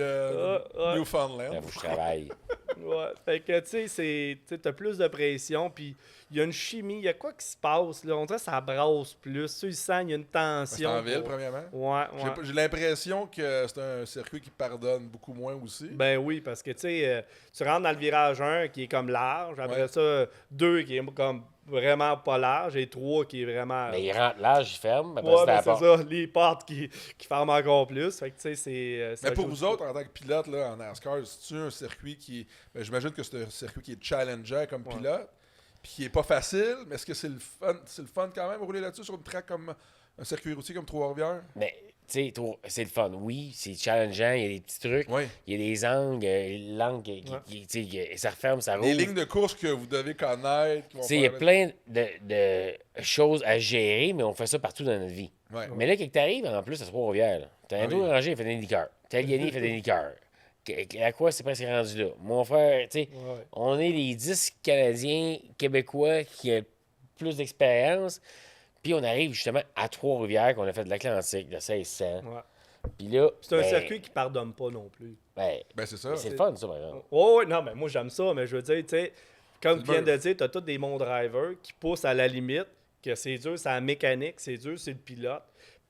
Newfoundland. Là, faut que je travaille. Ouais. Fait que, tu sais, t'as plus de pression, puis il y a une chimie, il y a quoi qui se passe, là. On dirait que ça brasse plus. Tu sens, il y a une tension. C'est en ville, premièrement. Ouais. J'ai l'impression que c'est un circuit qui pardonne beaucoup moins aussi. Ben oui, parce que, tu sais, tu rentres dans le virage 1 qui est comme large, après ça, 2 qui est comme vraiment pas large, et 3 qui est vraiment... Mais il rentre large, il ferme, après Ouais, c'est à la c'est porte. ça, les portes qui ferment encore plus. Fait que, tu sais, c'est... Mais pour vous autres, en tant que pilote là, en NASCAR, c'est-tu un circuit qui... Ben, j'imagine que c'est un circuit qui est challengeant comme pilote, puis qui est pas facile, mais est-ce que c'est le fun quand même, rouler là-dessus sur une track comme un circuit routier comme Trois-Rivières? Mais, tu sais, c'est le fun. Oui, c'est challengeant, il y a des petits trucs, il y a des angles, l'angle, tu sais, ça referme, ça roule. Des lignes de course que vous devez connaître. Tu sais, il y a plein de choses à gérer, mais on fait ça partout dans notre vie. Ouais. Mais là, quand tu arrives, en plus, à Trois-Rivières, t'as Andrew Ranger, il fait des liqueurs. Talgani, il fait des liqueurs. À quoi c'est presque rendu là? Mon frère, tu sais, on est les 10 Canadiens québécois qui ont plus d'expérience, puis on arrive justement à Trois-Rivières, qu'on a fait de l'Atlantique, de 1600. Puis là, c'est un circuit qui pardonne pas non plus. Ben, c'est ça. C'est le fun, ça, par exemple. Oui, non, mais moi, j'aime ça, mais je veux dire, tu sais, comme tu viens de dire, tu as tous des bons drivers qui poussent à la limite, que c'est dur, c'est la mécanique, c'est dur, c'est le pilote.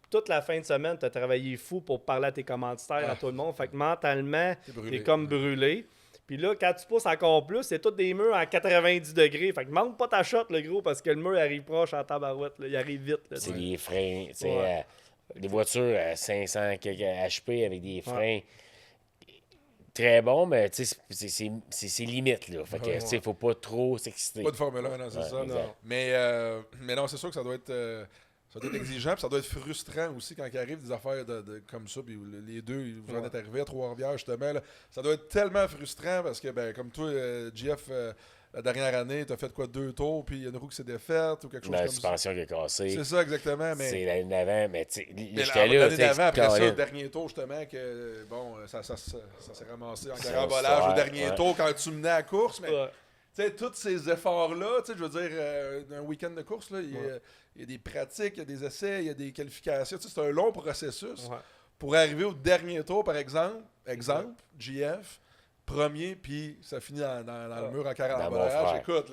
Toute la fin de semaine, tu as travaillé fou pour parler à tes commanditaires, à tout le monde. Fait que mentalement, t'es comme brûlé. Puis là, quand tu pousses encore plus, c'est tous des murs à 90 degrés. Fait que manque pas ta shot, le gros, parce que le mur arrive proche en tabarouette. Là. Il arrive vite. Là, c'est les freins, tu sais, des voitures à 500 HP avec des freins très bons, mais tu sais, c'est limite, là. Fait que, tu sais, faut pas trop s'exciter. Pas de Formule 1, non, c'est ça. Non. Mais non, c'est sûr que ça doit être... ça doit être exigeant, puis ça doit être frustrant aussi quand il arrive des affaires comme ça, puis les deux, vous en êtes arrivés à Trois-Rivières, justement. Là. Ça doit être tellement frustrant parce que, ben, comme toi, Jeff, la dernière année, tu as fait quoi, 2 tours, puis il y a une roue qui s'est défaite ou quelque chose comme ça. La suspension qui est cassée. C'est ça, exactement. Mais... C'est l'année d'avant, mais tu sais, j'étais là. L'année d'avant, après ça, le dernier tour, justement, que, bon, ça s'est ramassé en carambolage au dernier tour quand tu menais à la course, mais... Tu sais, tous ces efforts-là, tu sais, je veux dire, un week-end de course, là, il y a des pratiques, il y a des essais, il y a des qualifications. Tu sais, c'est un long processus pour arriver au dernier tour, par exemple. GF, premier, puis ça finit dans le mur en carambolage. Écoute,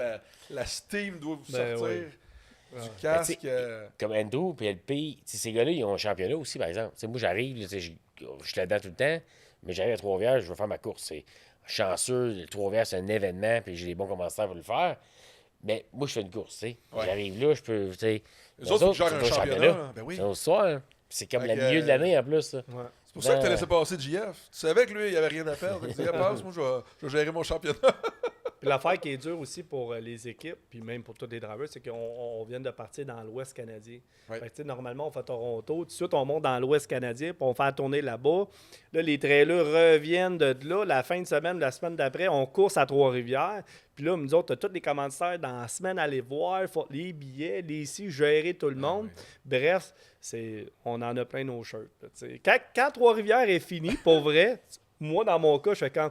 la steam doit vous sortir du casque. Comme Andrew et LP, ces gars-là, ils ont un championnat aussi, par exemple. T'sais, moi, j'arrive, je suis là-dedans tout le temps, mais j'arrive à Trois-Rivières, je veux faire ma course. C'est chanceux, le Trois-Rivières, c'est un événement, puis j'ai les bons commentaires pour le faire. Mais moi, je fais une course, tu sais. J'arrive là, je peux, tu sais... Les autres, ils un championnat. Ben oui. C'est un autre soir, hein. C'est comme le milieu de l'année, en plus. C'est pour ça que tu as laissé passer JF. Tu savais que lui, il n'y avait rien à perdre. Tu disais, passe, moi, je vais gérer mon championnat. Puis l'affaire qui est dure aussi pour les équipes, puis même pour tous les drivers, c'est qu'on vient de partir dans l'Ouest canadien. Fait que, normalement, on fait Toronto. Tout de suite, on monte dans l'Ouest canadien, puis on fait la tournée là-bas. Là, les trailers reviennent de là. La fin de semaine, la semaine d'après, on course à Trois-Rivières. Puis là, nous autres, tous les commanditaires dans la semaine à aller voir, les billets, les ici, gérer tout le monde. Bref, on en a plein nos shirts. Là, quand Trois-Rivières est fini, pour vrai, moi, dans mon cas, je fais quand...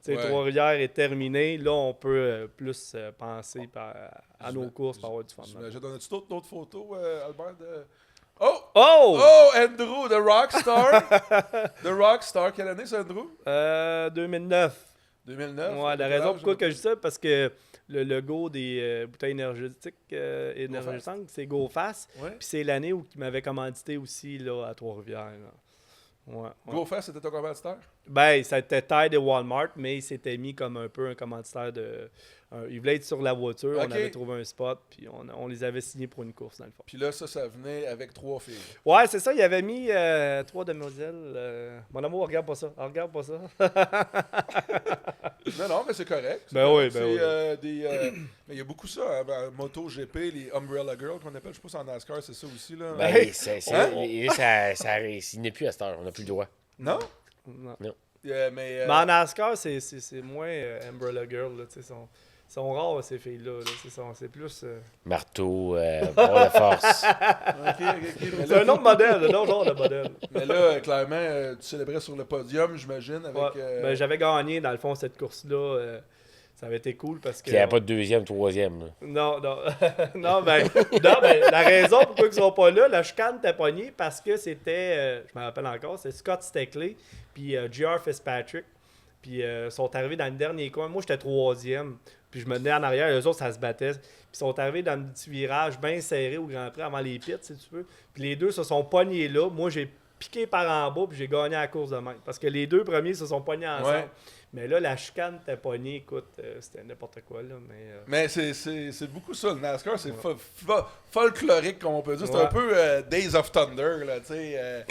Trois-Rivières est terminé. Là, on peut plus penser à nos courses pour avoir du fun. J'ai donné d'autres photos, Albert, de... Oh! Andrew, The Rockstar. The Rockstar, quelle année c'est, Andrew? 2009. 2009? Ouais, la raison pourquoi que je dis ça, parce que le logo des bouteilles énergétiques, c'est GoFast. Puis c'est l'année où il m'avait commandité aussi là, à Trois-Rivières. GoFast, c'était ton commanditaire? Ben, ça était Tide et Walmart, mais il s'était mis comme un peu un commanditaire de... il voulait être sur la voiture, on avait trouvé un spot, puis on les avait signés pour une course, dans le fond. Puis là, ça venait avec 3 filles. Ouais, c'est ça, il avait mis 3 demoiselles. Mon amour, regarde pas ça. Regarde pas ça. Non, mais c'est correct. Ben oui. Mais il y a beaucoup ça, hein, MotoGP, les Umbrella Girls qu'on appelle, je sais pas si en NASCAR, c'est ça aussi. Là. Ben, il n'est plus à cette heure, on n'a plus le droit. Non? Non. Mais en NASCAR, c'est moins Umbrella Girl. Là, sont rares, ces filles-là. Là, c'est plus... Marteau, pour la force. C'est un autre modèle, un autre genre de modèle. Mais là, clairement, tu célébrais sur le podium, j'imagine, avec... Ben, j'avais gagné, dans le fond, cette course-là. Ça avait été cool parce que... Il n'y avait pas de deuxième, troisième. Là. Non. non, ben, la raison pourquoi ils sont pas là, la chicane était pognée parce que c'était, je me rappelle encore, c'est Scott Steckley puis J.R. Fitzpatrick. Puis ils sont arrivés dans le dernier coin. Moi, j'étais 3e. Puis je me tenais en arrière. Eux autres, ça se battait. Puis ils sont arrivés dans un petit virage bien serré au Grand Prix avant les pits, si tu veux. Puis les deux se sont pognés là. Moi, j'ai piqué par en bas, puis j'ai gagné la course de même. Parce que les deux premiers se sont pognés ensemble. Ouais. Mais là, la chicane était pognée. Écoute, c'était n'importe quoi, là. Mais c'est beaucoup ça, le NASCAR. C'est folklorique, comme on peut dire. C'est Ouais. un peu Days of Thunder, là, tu sais.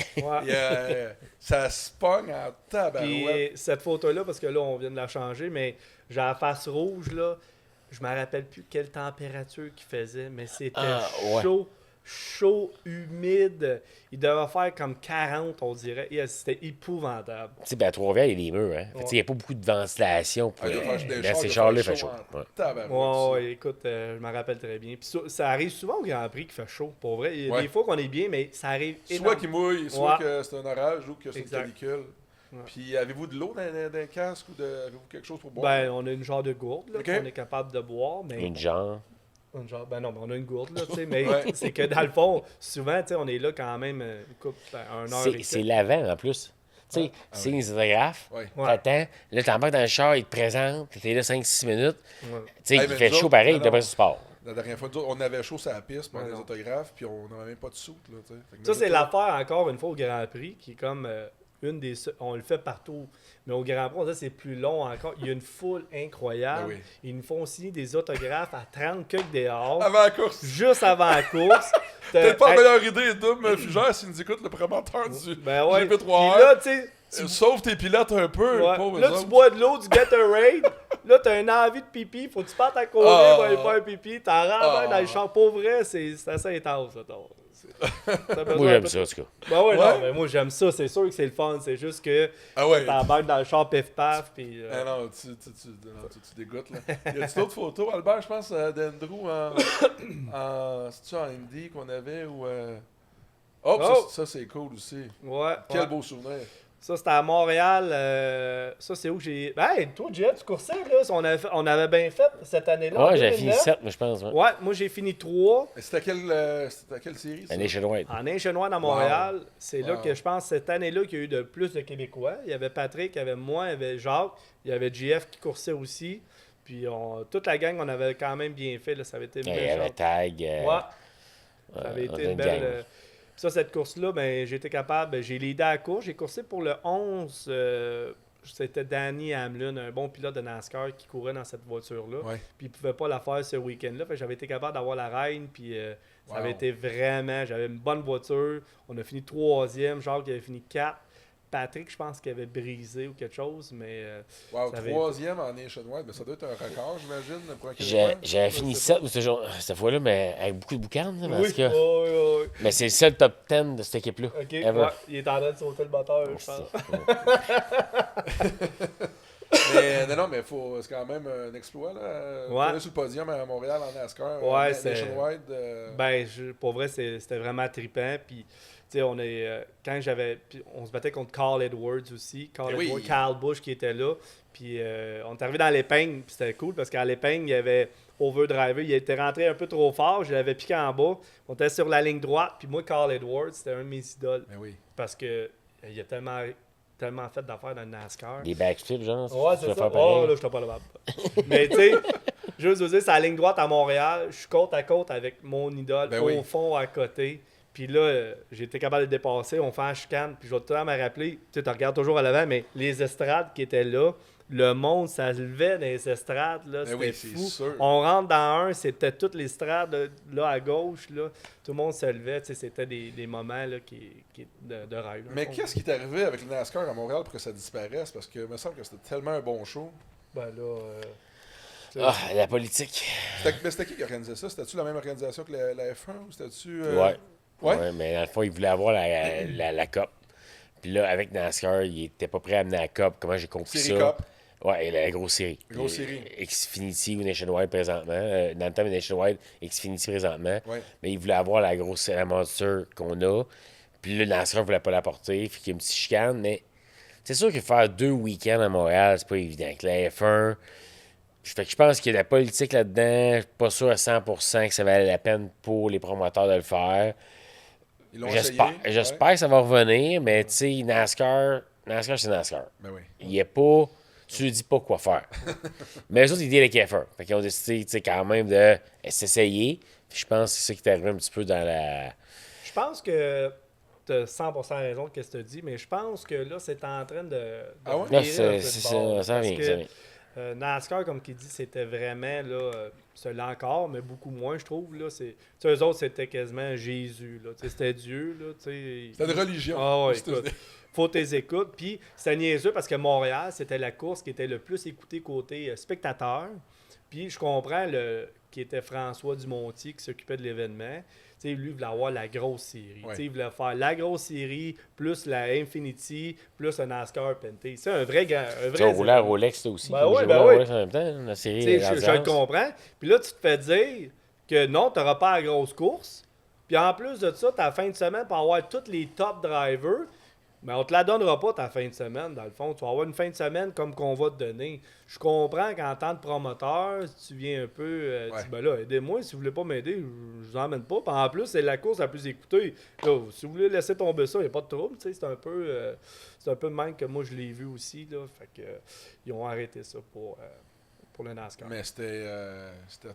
Ça se pogne en tabarouette. Puis cette photo-là, parce que là, on vient de la changer, mais j'ai la face rouge, là. Je me rappelle plus quelle température qu'il faisait, mais c'était chaud, humide. Il devait faire comme 40, on dirait. Et c'était épouvantable. Tu sais, ben, à Trois-Rivières, il y a des murs, hein. Fait que, tu sais, il n'y a pas beaucoup de ventilation. Puis, ces chars-là, il fait chaud. Ouais, écoute, je me rappelle très bien. Puis ça arrive souvent au Grand Prix qu'il fait chaud, pour vrai. Il y a des fois qu'on est bien, mais ça arrive soit qu'il mouille, soit que c'est un orage ou que c'est une canicule. Ouais. Puis avez-vous de l'eau dans le casque ou avez-vous quelque chose pour boire? Ben, on a une genre de gourde là, qu'on est capable de boire. Mais... Une genre? Ben non, mais on a une gourde, là, tu sais, mais c'est que dans le fond, souvent, tu sais, on est là quand même un heure et c'est l'avant, en plus. Tu sais, c'est les autographes, t'attends, là, t'embarques dans le char, il te présente, t'es là 5-6 minutes. Tu sais, il fait chaud pareil, d'après ce sport. La dernière fois, on avait chaud sur la piste pour les autographes, puis on n'avait même pas de soute, là, tu sais. Ça, c'est l'affaire, encore une fois, au Grand Prix, qui est comme on le fait partout. Mais au Grand Prix, on dit que c'est plus long encore. Il y a une foule incroyable. Ben oui. Ils nous font signer des autographes à 30 cucs dehors. Avant la course. Juste avant la course. Peut-être pas la meilleure idée, Dom Fugère, s'il nous écoute, le promoteur du GP3R. Là, tu sais, sauve tes pilotes un peu. Là, tu bois de l'eau, du Gatorade. Là, t'as une envie de pipi. Faut que tu partes à courir pour aller faire un pipi. T'en rentres dans le champ. Pour vrai, c'est assez intense, ça. Moi, j'aime ça, en tout cas. Ben ouais, non, mais moi, j'aime ça. C'est sûr que c'est le fun. C'est juste que t'embarques dans le char pif-paf. Puis, non, tu dégoûtes, là. Y a-tu d'autres photos, Albert, je pense, d'Andrew c'est-tu en Indy qu'on avait ou... Ça, c'est cool aussi. Ouais. Quel beau souvenir. Ça, c'était à Montréal. Ça, c'est où j'ai... Ben, toi, Jet, tu coursais, là. On avait bien fait cette année-là. Ouais, j'avais fini 7, mais je pense. Ouais, moi, j'ai fini 3. C'était à quelle série, ça? En Nationwide. En Nationwide à Montréal. C'est là que je pense, cette année-là, qu'il y a eu de plus de Québécois. Il y avait Patrick, il y avait moi, il y avait Jacques, il y avait JF qui coursait aussi. Puis toute la gang, on avait quand même bien fait. Là. Ça avait été Il y avait Tag. Ça avait été une belle... Ça, cette course-là, ben, j'ai été capable, j'ai leadé à la course. J'ai coursé pour le 11. C'était Danny Hamlin, un bon pilote de NASCAR qui courait dans cette voiture-là. Ouais. Puis il ne pouvait pas la faire ce week-end-là. J'avais été capable d'avoir la reine. Puis ça avait été vraiment... J'avais une bonne voiture. On a fini 3e. Jacques avait fini 4. Patrick, je pense qu'il avait brisé ou quelque chose, mais... Wow, 3e en Nationwide, mais ça doit être un record, j'imagine, pour un Québécois. J'avais fini 7 cette fois-là, mais avec beaucoup de boucanes, parce que... Oui. Mais c'est le seul top 10 de cette équipe-là. OK, il est en train de sauter le moteur, je pense. Mais non, mais c'est quand même un exploit, là. On est sur le podium à Montréal en NASCAR, Nationwide. Ben, pour vrai, c'était vraiment trippant, puis... Tu sais, quand on se battait contre Carl Edwards aussi. Carl Busch qui était là. Puis on est arrivé dans l'épingle. Puis c'était cool parce qu'à l'épingle, il y avait overdriver. Il était rentré un peu trop fort. Je l'avais piqué en bas. On était sur la ligne droite. Puis moi, Carl Edwards, c'était un de mes idoles. Ben oui. Parce que il a tellement fait d'affaires dans le NASCAR. Des backflips, genre. Ouais, c'est ça. Oh, là, je suis pas capable. Mais tu sais, juste vous dire, c'est la ligne droite à Montréal. Je suis côte à côte avec mon idole au fond, à côté. Puis là, j'ai été capable de dépasser. On fait un chicane. Puis je vais tout le temps me rappeler. Tu regardes toujours à l'avant, mais les estrades qui étaient là, le monde, ça se levait dans les estrades. Là, c'était fou. Sûr. On rentre dans c'était toutes les estrades là, à gauche. Là. Tout le monde se levait. C'était des moments là, de rêve. Mais qu'est-ce qui est arrivé avec le NASCAR à Montréal pour que ça disparaisse? Parce que il me semble que c'était tellement un bon show. Ben là... la politique. C'était qui organisait ça? C'était-tu la même organisation que la F1? Ou c'était-tu... Ouais, mais dans le fond, il voulait avoir la COP. Puis là, avec NASCAR, il était pas prêt à amener la COP. Comment j'ai compris série ça? COP. Ouais, la grosse série. Xfinity ou Nationwide présentement. Dans le temps, Nationwide, Xfinity présentement. Ouais. Mais il voulait avoir la grosse Monster qu'on a. Puis là, NASCAR ne voulait pas l'apporter. Fait qu'il y a une petite chicane. Mais c'est sûr que faire 2 week-ends à Montréal, c'est pas évident. Que la F1... Fait que je pense qu'il y a de la politique là-dedans. Je suis pas sûr à 100% que ça valait la peine pour les promoteurs de le faire. J'espère que ça va revenir, mais tu sais, NASCAR, c'est NASCAR. Ben oui. Il n'y a pas Tu lui dis pas quoi faire. Mais eux autres, ils deal avec FR. Fait qu'ils ont décidé, tu sais, quand même de s'essayer. Je pense que c'est ça qui est arrivé un petit peu dans la... Je pense que tu as 100% raison de ce que tu as dit, mais je pense que là, c'est en train de Ah ouais? Là, virer un peu de c'est bord, ça parce vient, que, ça vient. NASCAR, comme il dit, c'était vraiment, là, cela encore, mais beaucoup moins, je trouve. Là, eux autres, c'était quasiment Jésus. Là, c'était Dieu. Là, c'était une religion. Ah ouais, écoute, faut tes écoutes. Puis c'était niaiseux parce que Montréal, c'était la course qui était le plus écoutée côté spectateur. Puis je comprends qui était François Dumontier qui s'occupait de l'événement. T'sais, lui, il voulait avoir la grosse série. Ouais. Il voulait faire la grosse série, plus la Infinity, plus un NASCAR Penté. C'est un vrai gars. Tu sais, on roulait à Rolex, là aussi. Ben ouais, J'ai ben roulé à ouais. Rolex en même temps, la série. Je le comprends. Puis là, tu te fais dire que non, tu n'auras pas la grosse course. Puis en plus de ça, ta fin de semaine pour avoir tous les top drivers. Mais on te la donnera pas ta fin de semaine, dans le fond. Tu vas avoir une fin de semaine comme qu'on va te donner. Je comprends qu'en tant que promoteur, si tu viens un peu... tu dis, ben là, aidez-moi. Si vous voulez pas m'aider, je vous emmène pas. Puis en plus, c'est la course la plus écoutée. Là, si vous voulez laisser tomber ça, il n'y a pas de trouble. C'est un peu le même que moi, je l'ai vu aussi. Là. Fait que, ils ont arrêté ça pour le NASCAR. Mais c'était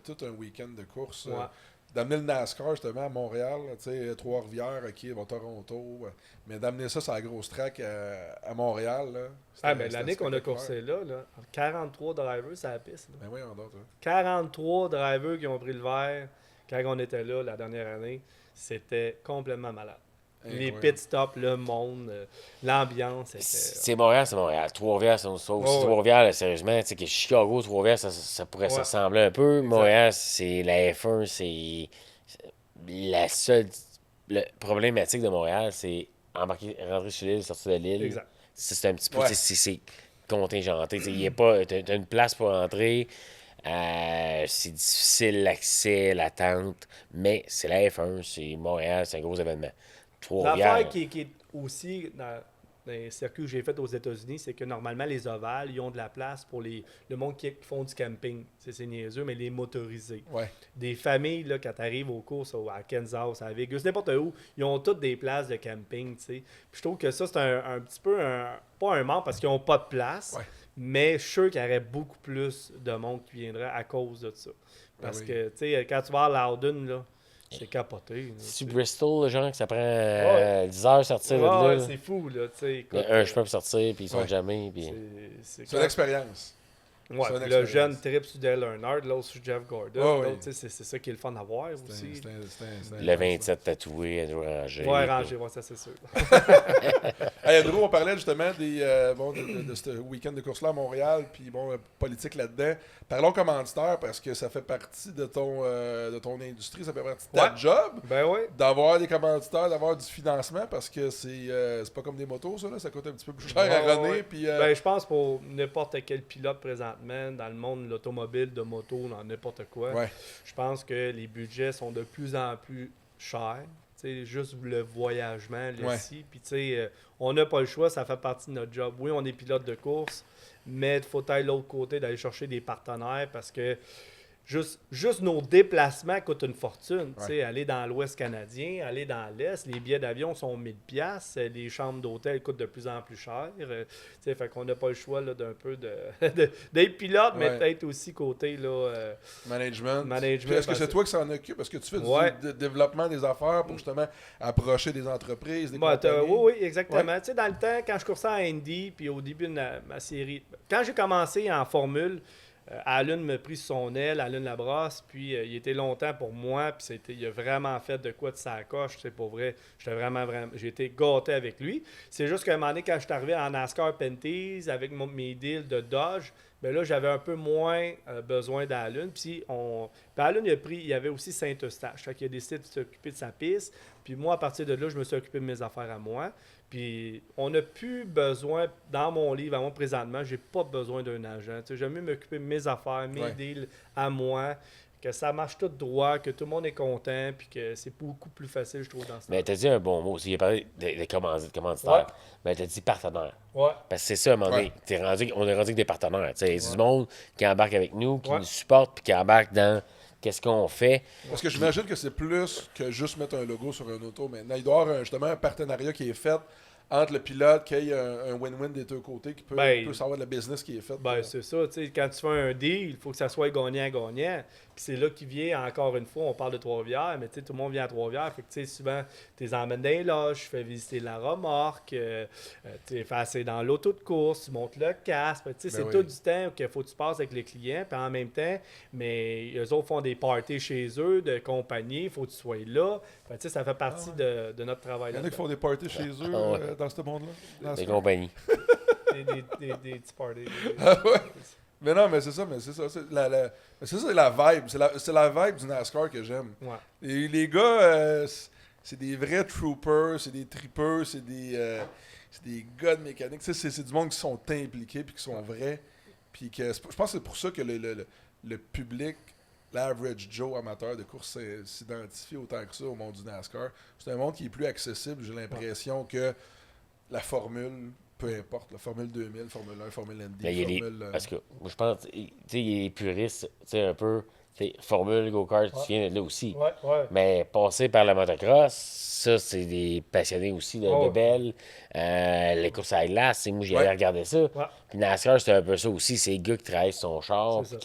tout un week-end de course. Ouais. D'amener le NASCAR justement à Montréal, Trois-Rivières, OK, Toronto, mais d'amener ça sur la grosse track à Montréal. Là, mais l'année qu'on a coursé là, 43 drivers sur la piste. Là. Ben oui, on d'autres. 43 drivers qui ont pris le verre quand on était là la dernière année. C'était complètement malade. Les pit stops, le monde, l'ambiance. C'est Montréal, c'est Montréal. Trois-Rivières, c'est autre chose. Trois-Rivières, sérieusement, tu sais que Chicago, Trois-Rivières, ça pourrait se ressembler un peu. Exact. Montréal, c'est la F1, c'est la seule problématique de Montréal, c'est rentrer sur l'île, sortir de l'île. Exact. C'est un petit peu, c'est contingenté. Il n'y a pas, t'as une place pour entrer. C'est difficile l'accès, l'attente, mais c'est la F1, c'est Montréal, c'est un gros événement. L'affaire qui est aussi dans les circuits que j'ai fait aux États-Unis, c'est que normalement, les ovales, ils ont de la place pour le monde qui font du camping. C'est niaiseux, mais les motorisés. Ouais. Des familles, là, quand tu arrives aux courses à Kansas, à Vegas, n'importe où, ils ont toutes des places de camping. Puis je trouve que ça, c'est un petit peu, pas un manque parce qu'ils n'ont pas de place, mais je suis sûr qu'il y aurait beaucoup plus de monde qui viendrait à cause de ça. Parce que, tu sais, quand tu vas à Loudon, là, c'est capoté. C'est Bristol, genre, que ça prend 10 heures à sortir de là. C'est fou, là, tu sais. Un chemin pour sortir, puis ils sont jamais. Puis... C'est l'expérience. Ouais, le jeune trip sur Dale Earnhardt, l'autre sur Jeff Gordon. C'est ça qui est le fun à voir aussi. Le 27 tatoué, Andrew Ranger. Ouais, Ranger, ça c'est sûr. Hey, Andrew, on parlait justement de ce week-end de course-là à Montréal, puis politique là-dedans. Parlons commanditaire, parce que ça fait partie de ton industrie, ça fait partie de ta job. Ben oui. D'avoir des commanditaires, d'avoir du financement, parce que c'est pas comme des motos, ça coûte un petit peu plus cher à runner. Puis, ben, je pense pour n'importe quel pilote présentement, dans le monde de l'automobile, de moto, dans n'importe quoi, je pense que les budgets sont de plus en plus chers. T'sais, juste le voyagement, puis on n'a pas le choix, ça fait partie de notre job. Oui, on est pilote de course, mais il faut aller de l'autre côté, d'aller chercher des partenaires parce que juste nos déplacements coûtent une fortune. Aller dans l'Ouest canadien, aller dans l'Est, les billets d'avion sont 1000$, les chambres d'hôtel coûtent de plus en plus cher. Fait qu'on n'a pas le choix là, d'un peu d'être pilote, mais peut-être aussi côté management. Est-ce que c'est toi qui s'en occupe? Est-ce que tu fais du développement des affaires pour justement approcher des entreprises, des compagnies? Oui, exactement. Dans le temps, quand je coursais à Indy, puis au début de ma série, quand j'ai commencé en formule, Alun m'a pris son aile, Alun Labrosse, puis il était longtemps pour moi, puis il a vraiment fait de quoi de sa coche, c'est pour vrai. J'ai été gâté avec lui. C'est juste qu'à un moment donné, quand je suis arrivé en NASCAR Penties avec mes deals de Dodge, ben là, j'avais un peu moins besoin d'Alun. Puis Alun, il y avait aussi Saint-Eustache. Il a décidé de s'occuper de sa piste. Puis moi, à partir de là, je me suis occupé de mes affaires à moi. Puis on n'a plus besoin, dans mon livre, à moi présentement, j'ai pas besoin d'un agent. J'aime mieux m'occuper de mes affaires, mes deals à moi, que ça marche tout droit, que tout le monde est content, puis que c'est beaucoup plus facile, je trouve, dans ce Mais tu as dit un bon mot. Il a parlé des commanditaires. Mais tu as dit partenaires. Ouais. Parce que c'est ça, à un moment donné. On est rendu avec des partenaires. C'est du monde qui embarque avec nous, qui nous supporte, puis qui embarque dans qu'est-ce qu'on fait. Parce que j'imagine que c'est plus que juste mettre un logo sur un auto maintenant. Il doit y avoir justement un partenariat qui est fait entre le pilote, qu'il y ait un win-win des deux côtés, qui peut avoir de la business qui est faite. C'est ça. Quand tu fais un deal, il faut que ça soit gagnant-gagnant. Puis c'est là qu'il vient, encore une fois, on parle de Trois-Rivières, mais tout le monde vient à Trois-Rivières. Fait que souvent, tu les emmènes dans les loges, tu fais visiter la remorque, tu fais assez dans l'auto de course, tu montes le casque. C'est tout du temps qu'il faut que tu passes avec les clients. Puis en même temps, mais eux autres font des parties chez eux, de compagnie, il faut que tu sois là. Fait, ça fait partie de notre travail. Il y en a qui font des parties chez eux dans ce monde-là. Des compagnies. des petits parties. Mais non, mais c'est ça. C'est la vibe. C'est la vibe du NASCAR que j'aime. Ouais. Et les gars, c'est des vrais troopers, c'est des trippers, c'est des gars de mécanique. C'est du monde qui sont impliqués puis qui sont vrais. Puis que, je pense que c'est pour ça que le public, l'average Joe amateur de course s'identifie autant que ça au monde du NASCAR. C'est un monde qui est plus accessible, j'ai l'impression, que la formule, peu importe, la Formule 2000, Formule 1, Formule Indy, Formule... Parce que moi, je pense, tu sais, il y a les puristes, tu sais, un peu, Formule, go-kart, tu viens de là aussi. Ouais. Mais passer par la motocross, ça, c'est des passionnés aussi de belles. Les courses à glace, moi, j'y allais regarder ça. Ouais. Puis NASCAR, c'est un peu ça aussi. C'est les gars qui travaillent sur son char, puis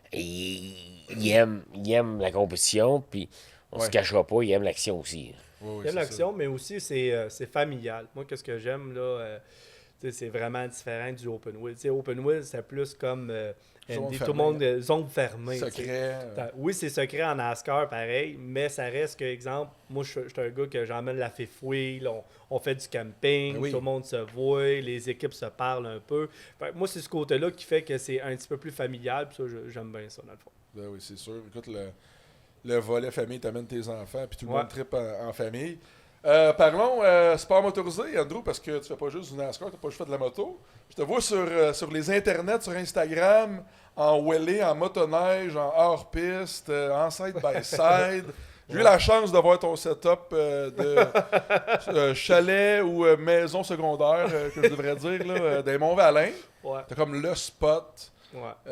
qu'ils aiment la compétition, puis on se cachera pas, ils aiment l'action aussi. Il aime l'action, mais aussi c'est familial. Moi, qu'est-ce que j'aime, là, c'est vraiment différent du open wheel. Open wheel, c'est plus comme Andy, tout le monde, zone fermée. Secret. Oui, c'est secret en NASCAR, pareil, mais ça reste que, exemple, moi, je suis un gars que j'emmène la fifth wheel, on fait du camping, tout le monde se voit, les équipes se parlent un peu. Fait, moi, c'est ce côté-là qui fait que c'est un petit peu plus familial, puis ça, j'aime bien ça, dans le fond. Ben oui, c'est sûr. Écoute, le volet famille, t'amènes tes enfants, puis tout le monde trippe en famille. Parlons sport motorisé, Andrew, parce que tu fais pas juste du NASCAR, tu n'as pas juste fait de la moto. Je te vois sur les internets, sur Instagram, en wheelie, en motoneige, en hors-piste, en side-by-side. J'ai eu la chance de voir ton setup de chalet ou maison secondaire, que je devrais dire, là, des Monts-Valin. Ouais. T'as comme le spot. Ouais.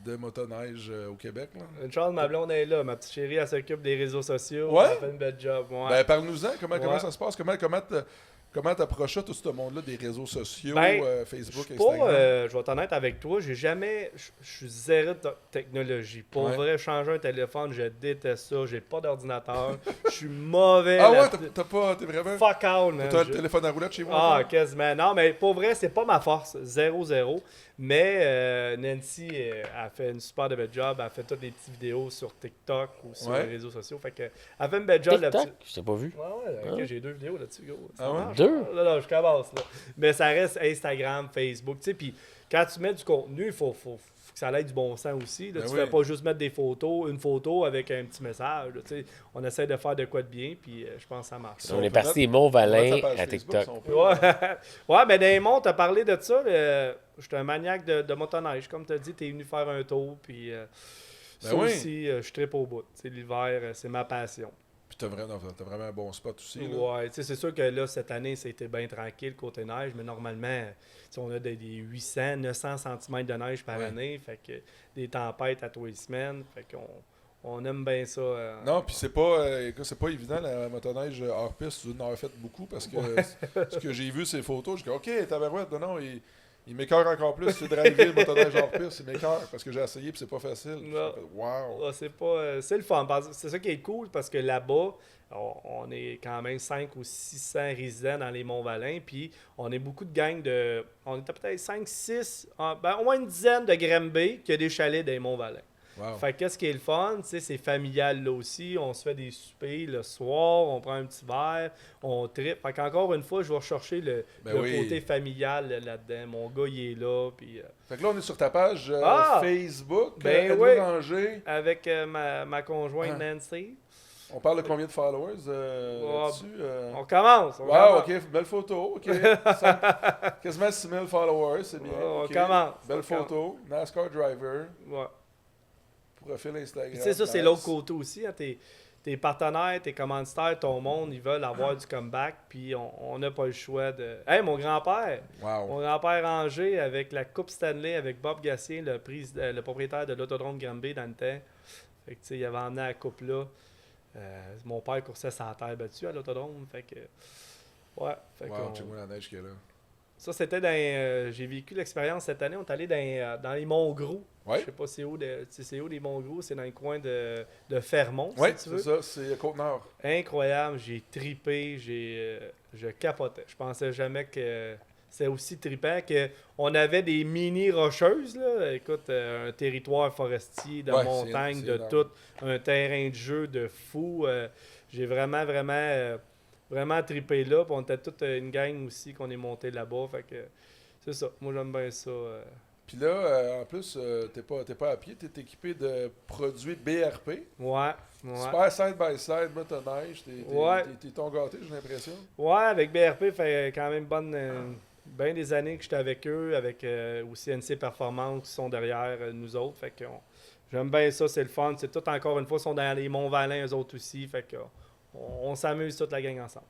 De motoneige au Québec. Là. Une chance, ma blonde est là. Ma petite chérie, elle s'occupe des réseaux sociaux. Ouais? Elle fait une belle job. Ouais. Ben, parle-nous-en. Comment ça se passe? Comment t'approches tout ce monde-là des réseaux sociaux, Facebook, Instagram? Je vais être honnête avec toi, j'ai jamais. Je suis zéro de technologie. Pour vrai, changer un téléphone, je déteste ça. J'ai pas d'ordinateur. Je suis mauvais. Ah ouais, t'es vraiment. Fuck out, man. T'as le téléphone à roulette chez moi? Ah, quasiment. Non, mais pour vrai, c'est pas ma force. 0-0. Mais Nancy a fait une super belle job. Elle fait toutes les petites vidéos sur TikTok ou sur les réseaux sociaux. Fait que, elle fait une belle job là-dessus. Je t'ai pas vu. Ouais, j'ai 2 vidéos là-dessus, gros. Ah ouais? 2? Là, je commence. Là. Mais ça reste Instagram, Facebook. Tu sais, puis quand tu mets du contenu, il faut que ça aille du bon sens aussi. Là. Tu fais pas juste mettre une photo avec un petit message. Là, tu sais. On essaie de faire de quoi de bien, puis je pense que ça marche. On est parti des Monts-Valin à TikTok. Ouais, mais dans les monts, tu as parlé de ça. Je suis un maniaque de motoneige. Comme tu as dit, tu es venu faire un tour. Puis ça aussi, je trippe au bout. L'hiver, c'est ma passion. Puis t'as vraiment un bon spot aussi. Là. Ouais, c'est sûr que là, cette année, c'était bien tranquille côté neige, mais normalement, on a des 800, 900 cm de neige par année, fait que des tempêtes à tous les semaines, fait qu'on aime bien ça. Non, puis c'est pas évident la motoneige hors piste, tu en as fait beaucoup parce que ce que j'ai vu ces photos, je dis OK, tabarouette, non, il m'écœure encore plus, c'est driver le motoneige hors piste, il m'écœure parce que j'ai essayé puis c'est pas facile. Wow! C'est le fun. C'est ça qui est cool parce que là-bas, on est quand même 500 ou 600 résidents dans les Monts-Valin, puis on est beaucoup de gangs de... On était peut-être 5, 6, au moins une dizaine de Granby qui a des chalets dans les Monts-Valin. Wow. Fait que qu'est-ce qui est le fun, c'est familial là aussi. On se fait des soupers le soir, on prend un petit verre, on tripe. Fait qu'encore une fois, je vais rechercher le côté familial là-dedans. Mon gars, il est là. Puis, fait que là, on est sur ta page Facebook, Ranger. Avec ma conjointe Nancy. On parle de combien de followers là-dessus? On commence. Wow, OK, belle photo. OK. Quasiment 6000 followers, c'est bien. On commence. Belle photo. NASCAR driver. Ouais. Profil Instagram. C'est ça, c'est l'autre côté aussi. Hein, tes partenaires, tes commanditaires, ton monde, ils veulent avoir du comeback, puis on n'a pas le choix de... Hey, mon grand-père! Wow. Mon grand-père Ranger avec la Coupe Stanley, avec Bob Gassien, le propriétaire de l'autodrome Granby dans le temps. Fait que, tu sais, il avait emmené la coupe là. Mon père coursait sa terre battue à l'autodrome. Fait que Ouais. Wow, check-moi la neige qu'il y a là. Ça, c'était dans... j'ai vécu l'expérience cette année. On est allé dans les Monts Gros. Ouais. Je sais pas c'est où les Monts Gros. C'est dans le coin de Fermont, Oui, si tu veux. c'est ça. C'est Côte-Nord. Incroyable. J'ai tripé. Je capotais. Je pensais jamais que c'était aussi trippant qu'on avait des mini-rocheuses. Là. Écoute, un territoire forestier, de montagne, de énorme. tout. Un terrain de jeu de fou. J'ai vraiment trippé là. Puis on était toute une gang aussi qu'on est monté là-bas. Fait que c'est ça. Moi, j'aime bien ça. Puis là, en plus, t'es pas à pied, t'es équipé de produits BRP. Ouais. Super side-by-side, motoneige. T'es ton gâté, j'ai l'impression. Ouais, avec BRP, fait quand même bien des années que j'étais avec eux, avec aussi NC Performance qui sont derrière nous autres. Fait que j'aime bien ça, c'est le fun. C'est tout encore une fois, ils sont dans les Mont-Valin, eux autres aussi. Fait que on s'amuse toute la gang ensemble.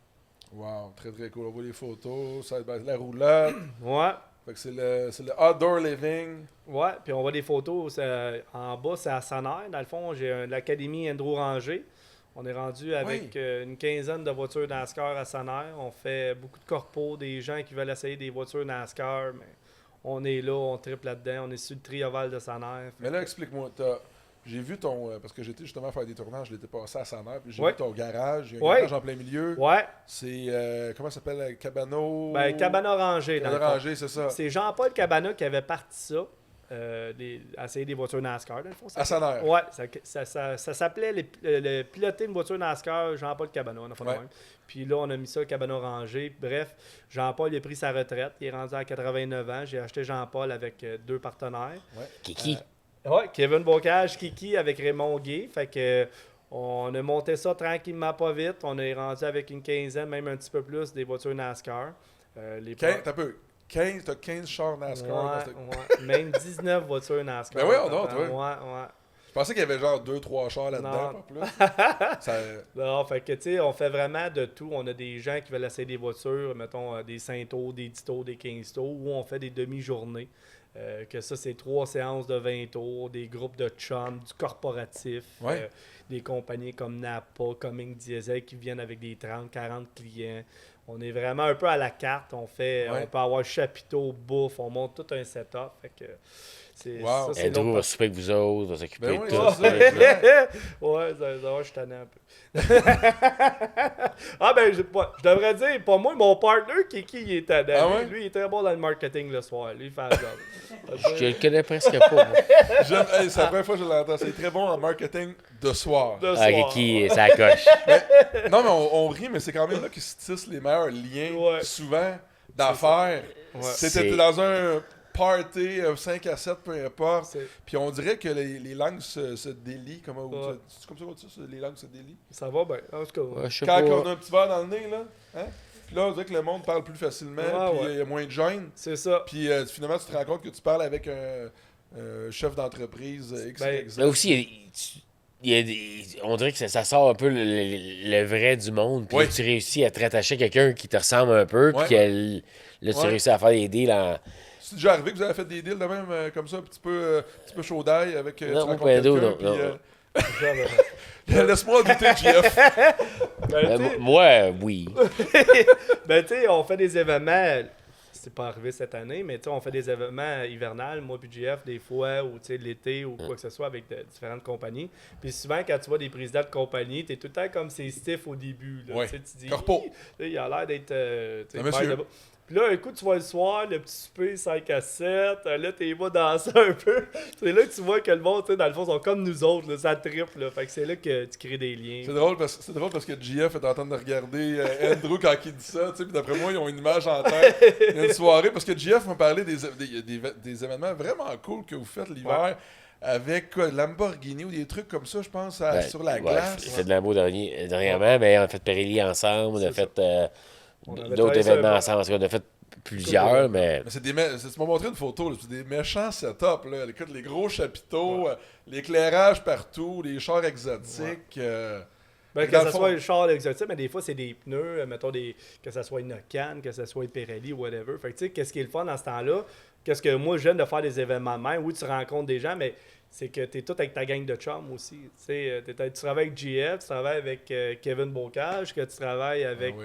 Wow, très très cool. On voit les photos, side-by-side, la roulotte. Ouais. Fait que c'est le outdoor living. Ouais, puis on voit des photos. En bas, c'est à Sanaire. Dans le fond, j'ai l'académie Andrew Ranger. On est rendu avec une quinzaine de voitures NASCAR à Sanaire. On fait beaucoup de corpos, des gens qui veulent essayer des voitures NASCAR, mais on est là, on tripe là-dedans. On est sur le trioval de Sanaire. Mais là, explique-moi. J'ai vu ton... parce que j'étais justement faire des tournages, je l'étais passé à Sanaire, puis j'ai vu ton garage. Il y a un garage en plein milieu. Ouais. C'est... comment ça s'appelle? Cabano... Cabana Ranger. Cabana Ranger, c'est ça. C'est Jean-Paul Cabana qui avait parti ça. Essayer des voitures NASCAR, dans le fond. À Sanaire. Ouais, ça s'appelait le piloter une voiture NASCAR, Jean-Paul Cabana. Puis là, on a mis ça, Cabana Ranger. Bref, Jean-Paul il a pris sa retraite. Il est rendu à 89 ans. J'ai acheté Jean-Paul avec 2 partenaires. Ouais. Kiki. Kevin Bocage, Kiki avec Raymond Gay. Fait que on a monté ça tranquillement, pas vite. On est rendu avec une quinzaine, même un petit peu plus, des voitures NASCAR. T'as 15 chars NASCAR. Même 19 voitures NASCAR. Ben oui, on a, toi. Ouais. Je pensais qu'il y avait genre 2-3 chars là-dedans, pas plus. Non, fait que, tu sais, on fait vraiment de tout. On a des gens qui veulent essayer des voitures, mettons, des 5 tours, des 10 tours, des 15 tours, ou on fait des demi-journées. Que ça, c'est 3 séances de 20 tours, des groupes de chums, du corporatif, des compagnies comme Napa, Cummins Diesel qui viennent avec des 30, 40 clients. On est vraiment un peu à la carte. On peut avoir chapiteau, bouffe, on monte tout un setup. Fait que c'est Andrew va souper avec vous autres, va s'occuper de tout. Je suis tanné un peu. Je devrais dire, pas moi, mon partner, Kiki, il est tanné. Lui, il est très bon dans le marketing le soir. Lui, il fait la job. Je le connais presque pas. Moi. C'est la première fois que je l'entends. C'est très bon en marketing de soir. Kiki, ça coche. Non, mais on rit, mais c'est quand même là qu'ils se tissent les meilleurs liens, souvent, d'affaires. C'était dans un party, 5 à 7, peu importe. Puis on dirait que les langues se délient. C'est comme ça, les langues se délient? Ça va bien. En tout cas, quand on a un petit verre dans le nez, là, hein? Puis là, on dirait que le monde parle plus facilement, puis il y a moins de gêne. C'est ça. Puis finalement, tu te rends compte que tu parles avec un chef d'entreprise Là aussi, on dirait que ça sort un peu le vrai du monde. Puis tu réussis à te rattacher à quelqu'un qui te ressemble un peu. Puis là, tu réussis à faire des deals en... C'est déjà arrivé que vous avez fait des deals de même, comme ça, un petit peu chaud d'ail avec... non, pas d'eau, non. Laisse-moi douter, JF. Moi, oui. Tu sais, on fait des événements... C'est pas arrivé cette année, mais on fait des événements hivernales, moi puis JF, des fois, ou l'été, ou quoi que ce soit, avec différentes compagnies. Puis souvent, quand tu vois des présidents de compagnie, t'es tout le temps comme c'est stiff au début. Là, tu dis, corpo. Il a l'air d'être... monsieur. Puis là, écoute, tu vois le soir, le petit souper 5 à 7, là, t'es vas danser un peu. C'est là que tu vois que le monde, dans le fond, sont comme nous autres, là, ça triple, là. Fait que c'est là que tu crées des liens. C'est drôle parce que JF est en train de regarder Andrew quand il dit ça, tu sais, puis d'après moi, ils ont une image en tête. Il y a une soirée, parce que JF m'a parlé des événements vraiment cool que vous faites l'hiver. Avec Lamborghini ou des trucs comme ça, je pense, sur la glace. Il fait de Lambo dernièrement, mais on a fait Pirelli ensemble, on a fait... d'autres événements ensemble. On a fait plusieurs, mais... Tu m'as montré une photo, c'est des méchants setups. Là. Écoute, les gros chapiteaux, l'éclairage partout, les chars exotiques. Que ce soit le char exotique, mais des fois, c'est des pneus, mettons, que ce soit une Ocane, que ce soit une Pirelli, whatever. Fait que tu sais, qu'est-ce qui est le fun dans ce temps-là? Qu'est-ce que moi, j'aime de faire des événements de même? Oui, tu rencontres des gens, mais c'est que tu es tout avec ta gang de chums aussi. Tu travailles avec GF, tu travailles avec Kevin Bocage, que tu travailles avec...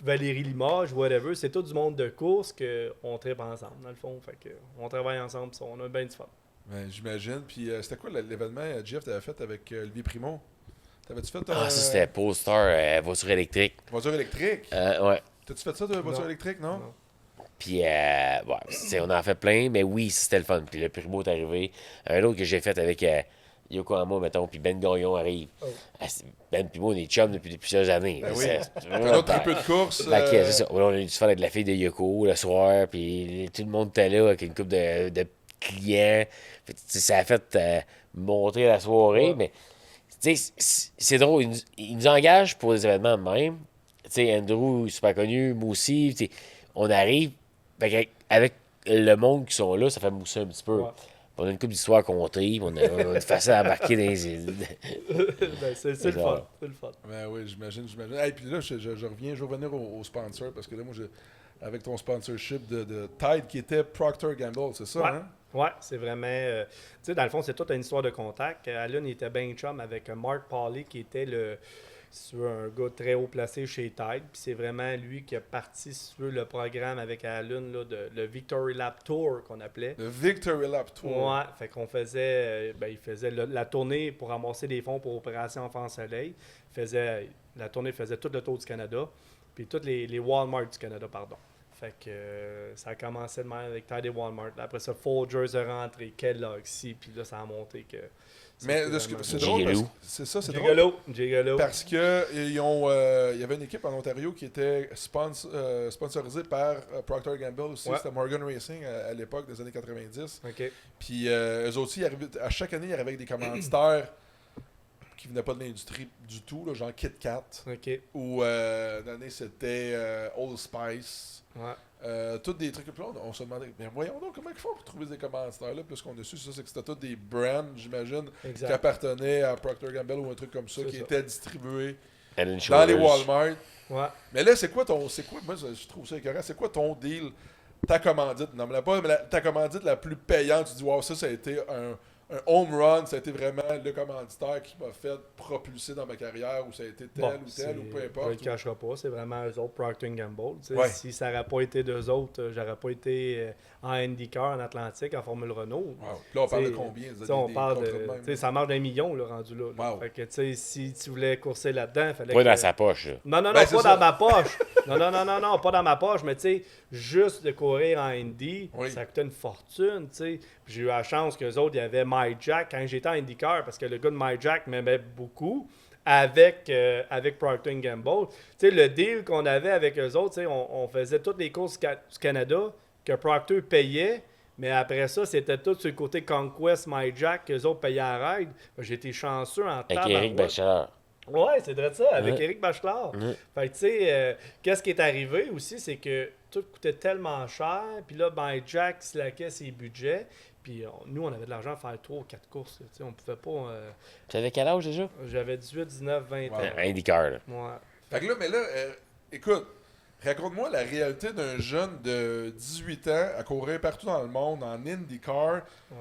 Valérie Limoges, whatever, c'est tout du monde de course qu'on tripe ensemble, dans le fond. Fait que on travaille ensemble, on a bien du fun. Ben, j'imagine. Puis c'était quoi l'événement, Jeff, t'avais fait avec Olivier Primo? T'avais-tu fait... Ah, ça, c'était Polestar, voiture électrique. Voiture électrique? Ouais. T'as-tu fait ça de voiture électrique, non? Puis, on en a fait plein, mais oui, c'était le fun. Puis le Primo est arrivé. Un autre que j'ai fait avec Yokohama, mettons, puis Ben Gagnon arrive. Ben puis moi, on est chums depuis plusieurs années. Ben oui. Un autre très peu de course. C'est ça. On a eu du fun avec la fille de Yoko le soir, puis tout le monde était là avec une couple de clients. Fait, ça a fait monter la soirée, mais c'est drôle. Ils nous engagent pour des événements de même. T'sais, Andrew, super connu, moi aussi. On arrive avec le monde qui sont là, ça fait mousser un petit peu. Ouais. On a une couple d'histoires à compter, on a facile à embarquer dans les îles. Ben, c'est le fun. C'est le fun. Ben oui, j'imagine. Hey, puis là, je reviens, je vais revenir au sponsor, parce que là, moi, avec ton sponsorship de Tide, qui était Procter & Gamble, c'est ça, hein? Oui, c'est vraiment... tu sais, dans le fond, c'est toute une histoire de contact. Alun était bien chum avec Mark Pauley, qui était un gars très haut placé chez Tide. Puis c'est vraiment lui qui a parti sur le programme avec Alun, le Victory Lap Tour qu'on appelait. Le Victory Lap Tour. Ouais, fait qu'on faisait... il faisait la tournée pour ramasser des fonds pour Opération Enfant Soleil. La tournée faisait tout le tour du Canada. Puis tous les Walmart du Canada, pardon. Fait que ça a commencé de même avec Tide et Walmart. Après ça, Folgers est rentré, Kellogg's, puis là, ça a monté que... Mais c'est drôle parce que c'est ça, c'est drôle. Gigolo. Parce que il y avait une équipe en Ontario qui était sponsorisée par Procter & Gamble aussi. Ouais. C'était Morgan Racing à l'époque des années 90. Okay. Puis eux aussi, à chaque année, il y avait des commanditaires qui venaient pas de l'industrie du tout, là, genre Kit Kat. Okay. Ou l'année, c'était Old Spice. Ouais. Tous des trucs. Puis là, on se demandait, mais voyons donc, comment ils font pour trouver des commanditaires-là? Puis ce qu'on a su, c'est que c'était tous des brands, j'imagine, qui appartenaient à Procter & Gamble ou un truc comme ça, qui étaient distribués dans les Walmart. Ouais. Mais là, c'est quoi, moi, je trouve ça écœurant, c'est quoi ton deal, ta commandite? Non, mais ta commandite la plus payante, tu dis, wow, ça a été un home run, ça a été vraiment le commanditaire qui m'a fait propulser dans ma carrière, ou ça a été tel ou peu importe. Je ne le cacherai pas, c'est vraiment eux autres, Procter & Gamble. Ouais. Si ça n'aurait pas été d'eux autres, j'aurais pas été en IndyCar, en Atlantique, en Formule Renault. Wow. Là, on parle de combien? On parle de... Ça marche d'1 million, le rendu là. Wow. Fait que, si tu voulais courser là-dedans, il fallait pas dans sa poche. Non, pas dans ma poche. Non, pas dans ma poche, mais tu sais, juste de courir en Indy, ça coûtait une fortune, tu sais. J'ai eu la chance qu'eux autres, il y avait MyJack quand j'étais en IndyCar, parce que le gars de MyJack m'aimait beaucoup avec Procter & Gamble. Tu sais, le deal qu'on avait avec eux autres, tu sais, on faisait toutes les courses du Canada que Procter payait, mais après ça, c'était tout sur le côté Conquest, MyJack, qu'eux autres payaient à ride. J'ai été chanceux en temps. Avec Éric Bachelard. Ouais, c'est vrai ça, avec Éric Bachelard. Fait que tu sais, qu'est-ce qui est arrivé aussi, c'est que tout coûtait tellement cher, puis là, MyJack slackait ses budgets. Puis nous, on avait de l'argent à faire 3 ou 4 courses. Là, on pouvait pas... Tu avais quel âge déjà? J'avais 18, 19, 20 ans. IndyCar, là. Ouais. Fait que là, mais là, écoute, raconte-moi la réalité d'un jeune de 18 ans à courir partout dans le monde en IndyCar. Ouais.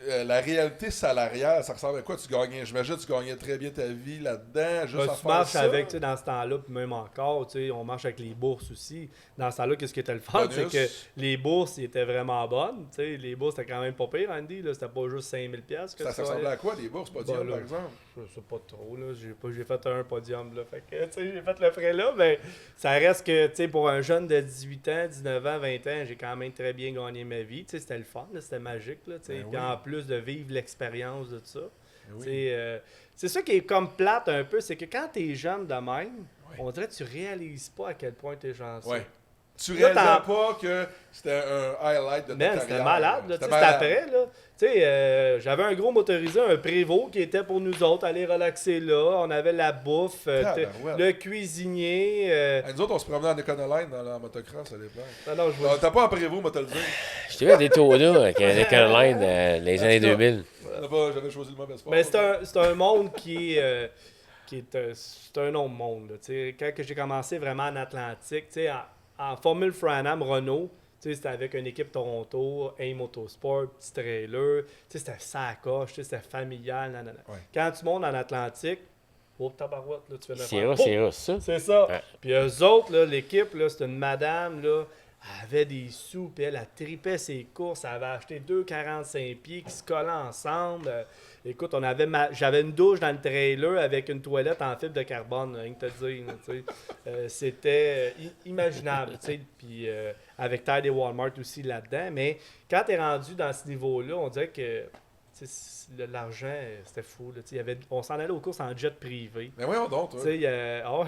La réalité salariale, ça ressemble à quoi? J'imagine que tu gagnais très bien ta vie là-dedans, juste à tu faire marches ça. avec, tu sais, dans ce temps-là, puis même encore, tu sais, on marche avec les bourses aussi. Dans ce temps-là, qu'est-ce qui était le fun? C'est que les bourses étaient vraiment bonnes. Tu sais, les bourses, c'était quand même pas pire, Andy. Là, c'était pas juste 5000$. Ça ressemblait à quoi, les bourses podium, par exemple? Je sais pas trop, là. J'ai fait un podium, là. Fait que, tu sais, j'ai fait le frais là, mais ça reste que, tu sais, pour un jeune de 18 ans, 19 ans, 20 ans, j'ai quand même très bien gagné ma vie. Tu sais, c'était le fun, là, c'était magique, là, tu sais. Puis en plus de vivre l'expérience de ça. C'est ça qui est comme plate un peu, c'est que quand t'es jeune de même, on dirait que tu réalises pas à quel point t'es chanceux. Ouais. Tu réalisais pas que c'était un highlight de ta carrière. C'était malade, là. C'était après, là. Tu sais, j'avais un gros motorisé, un Prévost qui était pour nous autres, aller relaxer là. On avait la bouffe, le cuisinier. Nous autres, on se promenait en Econoline dans la motocross à l'époque. Non, t'as pas en Prévost, moi te le dire. Je t'ai vu à des Daytona avec un Econoline les années 2000. J'avais choisi le mauvais sport. Mais c'est un monde qui est un autre monde. Là, quand j'ai commencé vraiment en Atlantique, en Formule Fran-Am Renault, c'était avec une équipe Toronto, AIM Motorsport, petit trailer, c'était sacoche, c'était familial. Nanana. Ouais. Quand tu montes en Atlantique, Oh, tabarouette, là, tu fais C'est russe, ça? C'est ça. Ouais. Puis eux autres, là, l'équipe, là, c'était une madame, là, elle avait des sous, puis elle tripait ses courses. Elle avait acheté 2,45 pieds qui se collaient ensemble. Écoute, j'avais une douche dans le trailer avec une toilette en fibre de carbone, rien que te dire. Tu sais. C'était imaginable. Tu sais. Puis avec Tide et Walmart aussi là-dedans. Mais quand tu es rendu dans ce niveau-là, on dirait que l'argent, c'était fou. Là. On s'en allait aux courses en jet privé. Mais voyons donc, toi.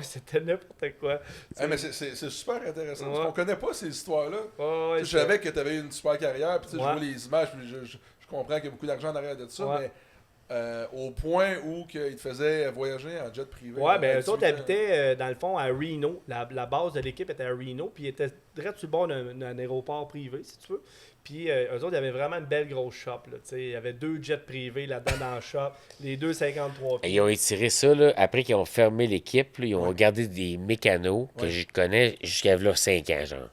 C'était n'importe quoi. Mais c'est super intéressant. Parce qu'on connaît pas ces histoires-là. Ouais, je savais que tu avais eu une super carrière, puis je Ouais. vois les images, puis je comprends qu'il y a beaucoup d'argent en arrière de ça, Ouais. mais au point où ils te faisaient voyager en jet privé. Ouais, ben eux 18 autres ans. habitaient dans le fond à Reno. La base de l'équipe était à Reno, puis ils étaient direct sur le bord d'un aéroport privé, si tu veux. Puis eux autres, il y avait vraiment une belle grosse shop. Là, il y avait 2 jets privés là-dedans dans le shop, les 2 53 pieds. Ils ont étiré ça, là, après qu'ils ont fermé l'équipe, là, ils ont gardé des mécanos que je connais jusqu'à là 5 ans, genre.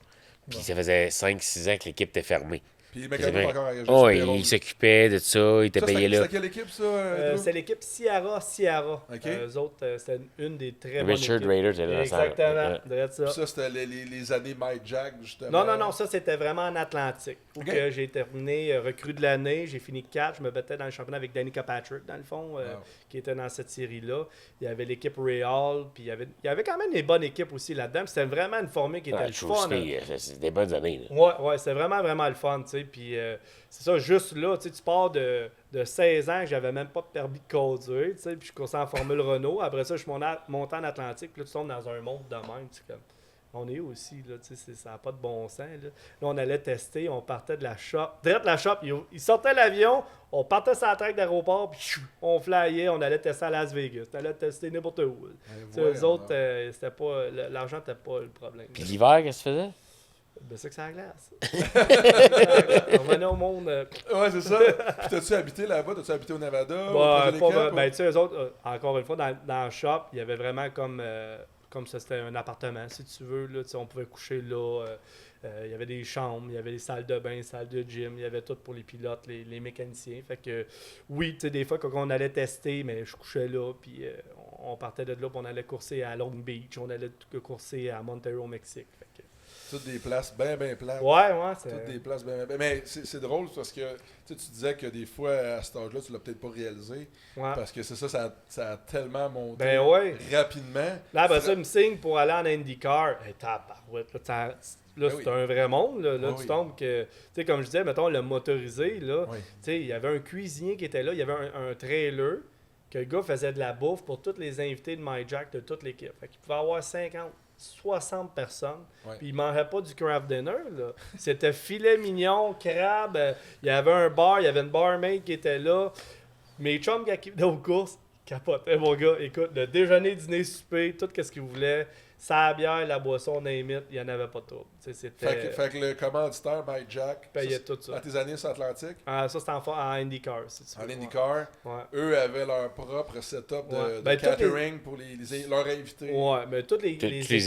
Puis ça faisait 5-6 ans que l'équipe était fermée. Puis les mécanos sont encore engagés. Oh, ils s'occupaient de ça, ils étaient payés là. C'était quelle équipe, ça? Drew? C'est l'équipe Sierra. OK. Eux autres, c'était une des très bonnes Richard équipes. Rader était là. Exactement, direct ça. Puis ça, c'était les années Mike Jack, justement. Non, ça c'était vraiment en Atlantique. Où Ok. que j'ai terminé recrue de l'année, j'ai fini 4, je me battais dans le championnat avec Danica Patrick, dans le fond, qui était dans cette série-là. Il y avait l'équipe Real, puis il y avait quand même des bonnes équipes aussi là-dedans. Puis c'était vraiment une formule qui était le fun. C'est des bonnes années. Là. Ouais, c'était vraiment le fun, tu sais. Puis c'est ça, juste là, tu pars de 16 ans que j'avais même pas de permis de conduire, tu sais, puis je coursais en Formule Renault. Après ça, je suis monté en Atlantique, puis là, tu tombes dans un monde de même, tu sais, comme... On est où aussi, là, tu sais, ça n'a pas de bon sens, là. Là, on allait tester, on partait de la shop. Direct la shop, il sortait l'avion, on partait sur la traque d'aéroport, puis chou, on flyait, on allait tester à Las Vegas. On allait tester n'importe où. Tu sais, eux autres, c'était pas... L'argent n'était pas le problème. Puis l'hiver, qu'est-ce que tu faisais? Ben, c'est que ça glace. On venait au monde... Ouais, c'est ça. Puis t'as-tu habité là-bas? T'as-tu habité au Nevada? Ben, tu sais, eux autres, encore une fois, dans le shop, il y avait vraiment comme ça, c'était un appartement, si tu veux. Là, on pouvait coucher là. Il y avait des chambres, il y avait des salles de bain, salles de gym, il y avait tout pour les pilotes, les mécaniciens. Fait que, oui, tu sais, des fois, quand on allait tester, mais je couchais là, puis on partait de là, puis on allait courser à Long Beach, on allait courser à Monterrey, au Mexique. Fait que, Toutes des places bien plates. ouais, c'est... Toutes des places bien. Mais c'est drôle parce que tu disais que des fois, à cet âge-là, tu l'as peut-être pas réalisé. Ouais. Parce que c'est ça a tellement monté Ben ouais. rapidement. Là, après ça, il me signe pour aller en IndyCar. Hey, tabarouette, là, Ben c'est oui. un vrai monde. Là, Ben tu oui. tombes que... Tu sais, comme je disais, mettons, le motorisé, là, Oui. tu sais, il y avait un cuisinier qui était là, il y avait un trailer, que le gars faisait de la bouffe pour tous les invités de MyJack de toute l'équipe. Fait qu'il pouvait avoir 50, 60 personnes. Ouais. Puis il mangeait pas du craft dinner, là. C'était filet mignon, crabe. Il y avait un bar, il y avait une barmaid qui était là. Mes chums, quand ils venaient aux courses, capotaient, mon gars. Écoute, le déjeuner, dîner, souper, tout ce qu'ils voulaient. Ça, bière, la boisson, name it, il n'y en avait pas tout. C'était... Fait que le commanditaire Mike Jack payait tout ça. à tes années sur Atlantique, Ah, ça, c'était en IndyCar, si tu veux. en IndyCar, Ouais. eux avaient leur propre setup Ouais. de Ben, toutes catering pour leurs invités. Ouais, mais toutes les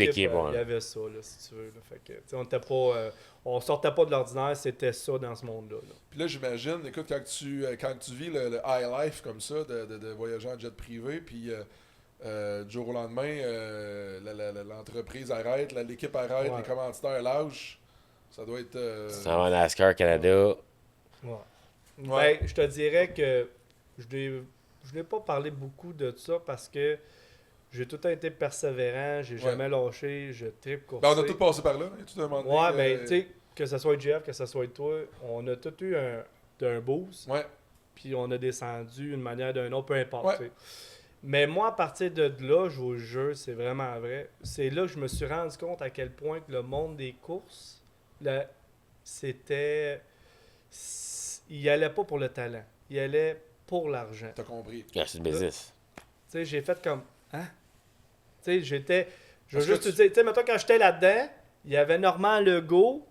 équipes, ouais. il y avait ça, là, si tu veux. Là. Fait que, tu sais, on était pas... on sortait pas de l'ordinaire, c'était ça dans ce monde-là. Là. Puis là, j'imagine, écoute, quand tu vis le high life comme ça, de voyager en jet privé, puis du jour au lendemain, l'entreprise arrête, l'équipe arrête, Ouais. les commanditaires lâchent, ça doit être... Ça va en NASCAR Canada. Ouais. Ouais. Ben, je te dirais que je n'ai pas parlé beaucoup de ça parce que j'ai tout le temps été persévérant, j'ai jamais lâché, je tripe courser. Ben, on a tous passé par là, hein, tout un moment donné, Ouais, ben, tu sais, que ce soit Jeff, que ce soit toi, on a tous eu un boost, Ouais, puis on a descendu d'une manière ou d'une autre, peu importe. Ouais. tu sais. Mais moi, à partir de là, je vous jure, c'est vraiment vrai. C'est là que je me suis rendu compte à quel point que le monde des courses, c'était... Il allait pas pour le talent. Il allait pour l'argent. t'as compris. Ah, c'est une business. Tu sais, j'ai fait comme... Hein? Tu sais, j'étais... Je veux Parce juste que te dire, tu sais, mettons, quand j'étais là-dedans, il y avait Normand Legault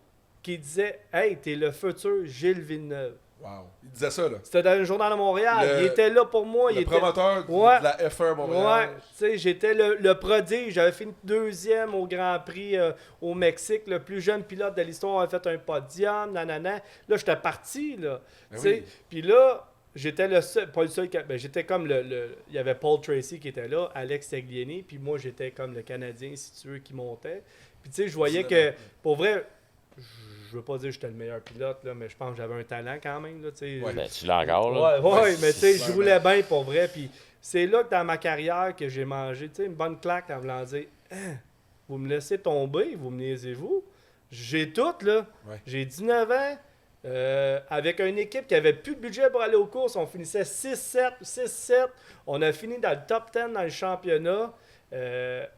qui disait « Hey, t'es le futur Gilles Villeneuve. Wow. Il disait ça, là. » C'était dans le Journal de Montréal. Le- Il était là pour moi. Le il était... promoteur Ouais. de la F1 Montréal. Ouais, tu sais, j'étais le prodige. J'avais fini deuxième au Grand Prix au Mexique. Le plus jeune pilote de l'histoire avait fait un podium, nanana. Là, j'étais parti, là. Ben Tu sais, oui. puis là, j'étais le seul, pas le seul, j'étais comme il y avait Paul Tracy qui était là, Alex Tagliani, puis moi j'étais comme le Canadien, si tu veux, qui montait. Puis tu sais, je voyais que, pour vrai, je veux pas dire que j'étais le meilleur pilote, là, mais je pense que j'avais un talent quand même. Là, ouais, ben, tu l'as encore. Là. Ouais, mais tu sais, je roulais bien pour vrai. Puis c'est là que dans ma carrière que j'ai mangé une bonne claque en voulant dire vous me laissez tomber, vous me niaisez-vous. J'ai tout, là. Ouais. J'ai 19 ans. Avec une équipe qui avait plus de budget pour aller aux courses, on finissait 6-7. On a fini dans le top 10 dans le championnat.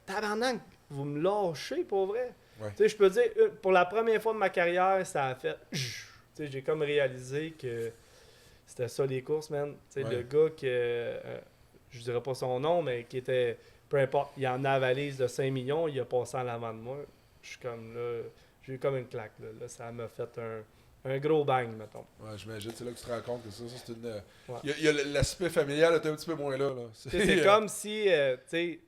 Tabarnak, vous me lâchez pour vrai. Ouais. Tu sais, je peux dire, pour la première fois de ma carrière, ça a fait. Tu sais, j'ai comme réalisé que c'était ça les courses, man. Tu sais, le gars que je dirais pas son nom, mais qui était, peu importe, il en a la valise de 5 millions, il a passé en avant de moi. Je suis comme là, j'ai eu comme une claque. Là, ça m'a fait un gros bang, mettons. Ouais, j'imagine, c'est là que tu te rends compte que ça c'est une. Il y a l'aspect familial est un petit peu moins là. C'est comme si, tu sais,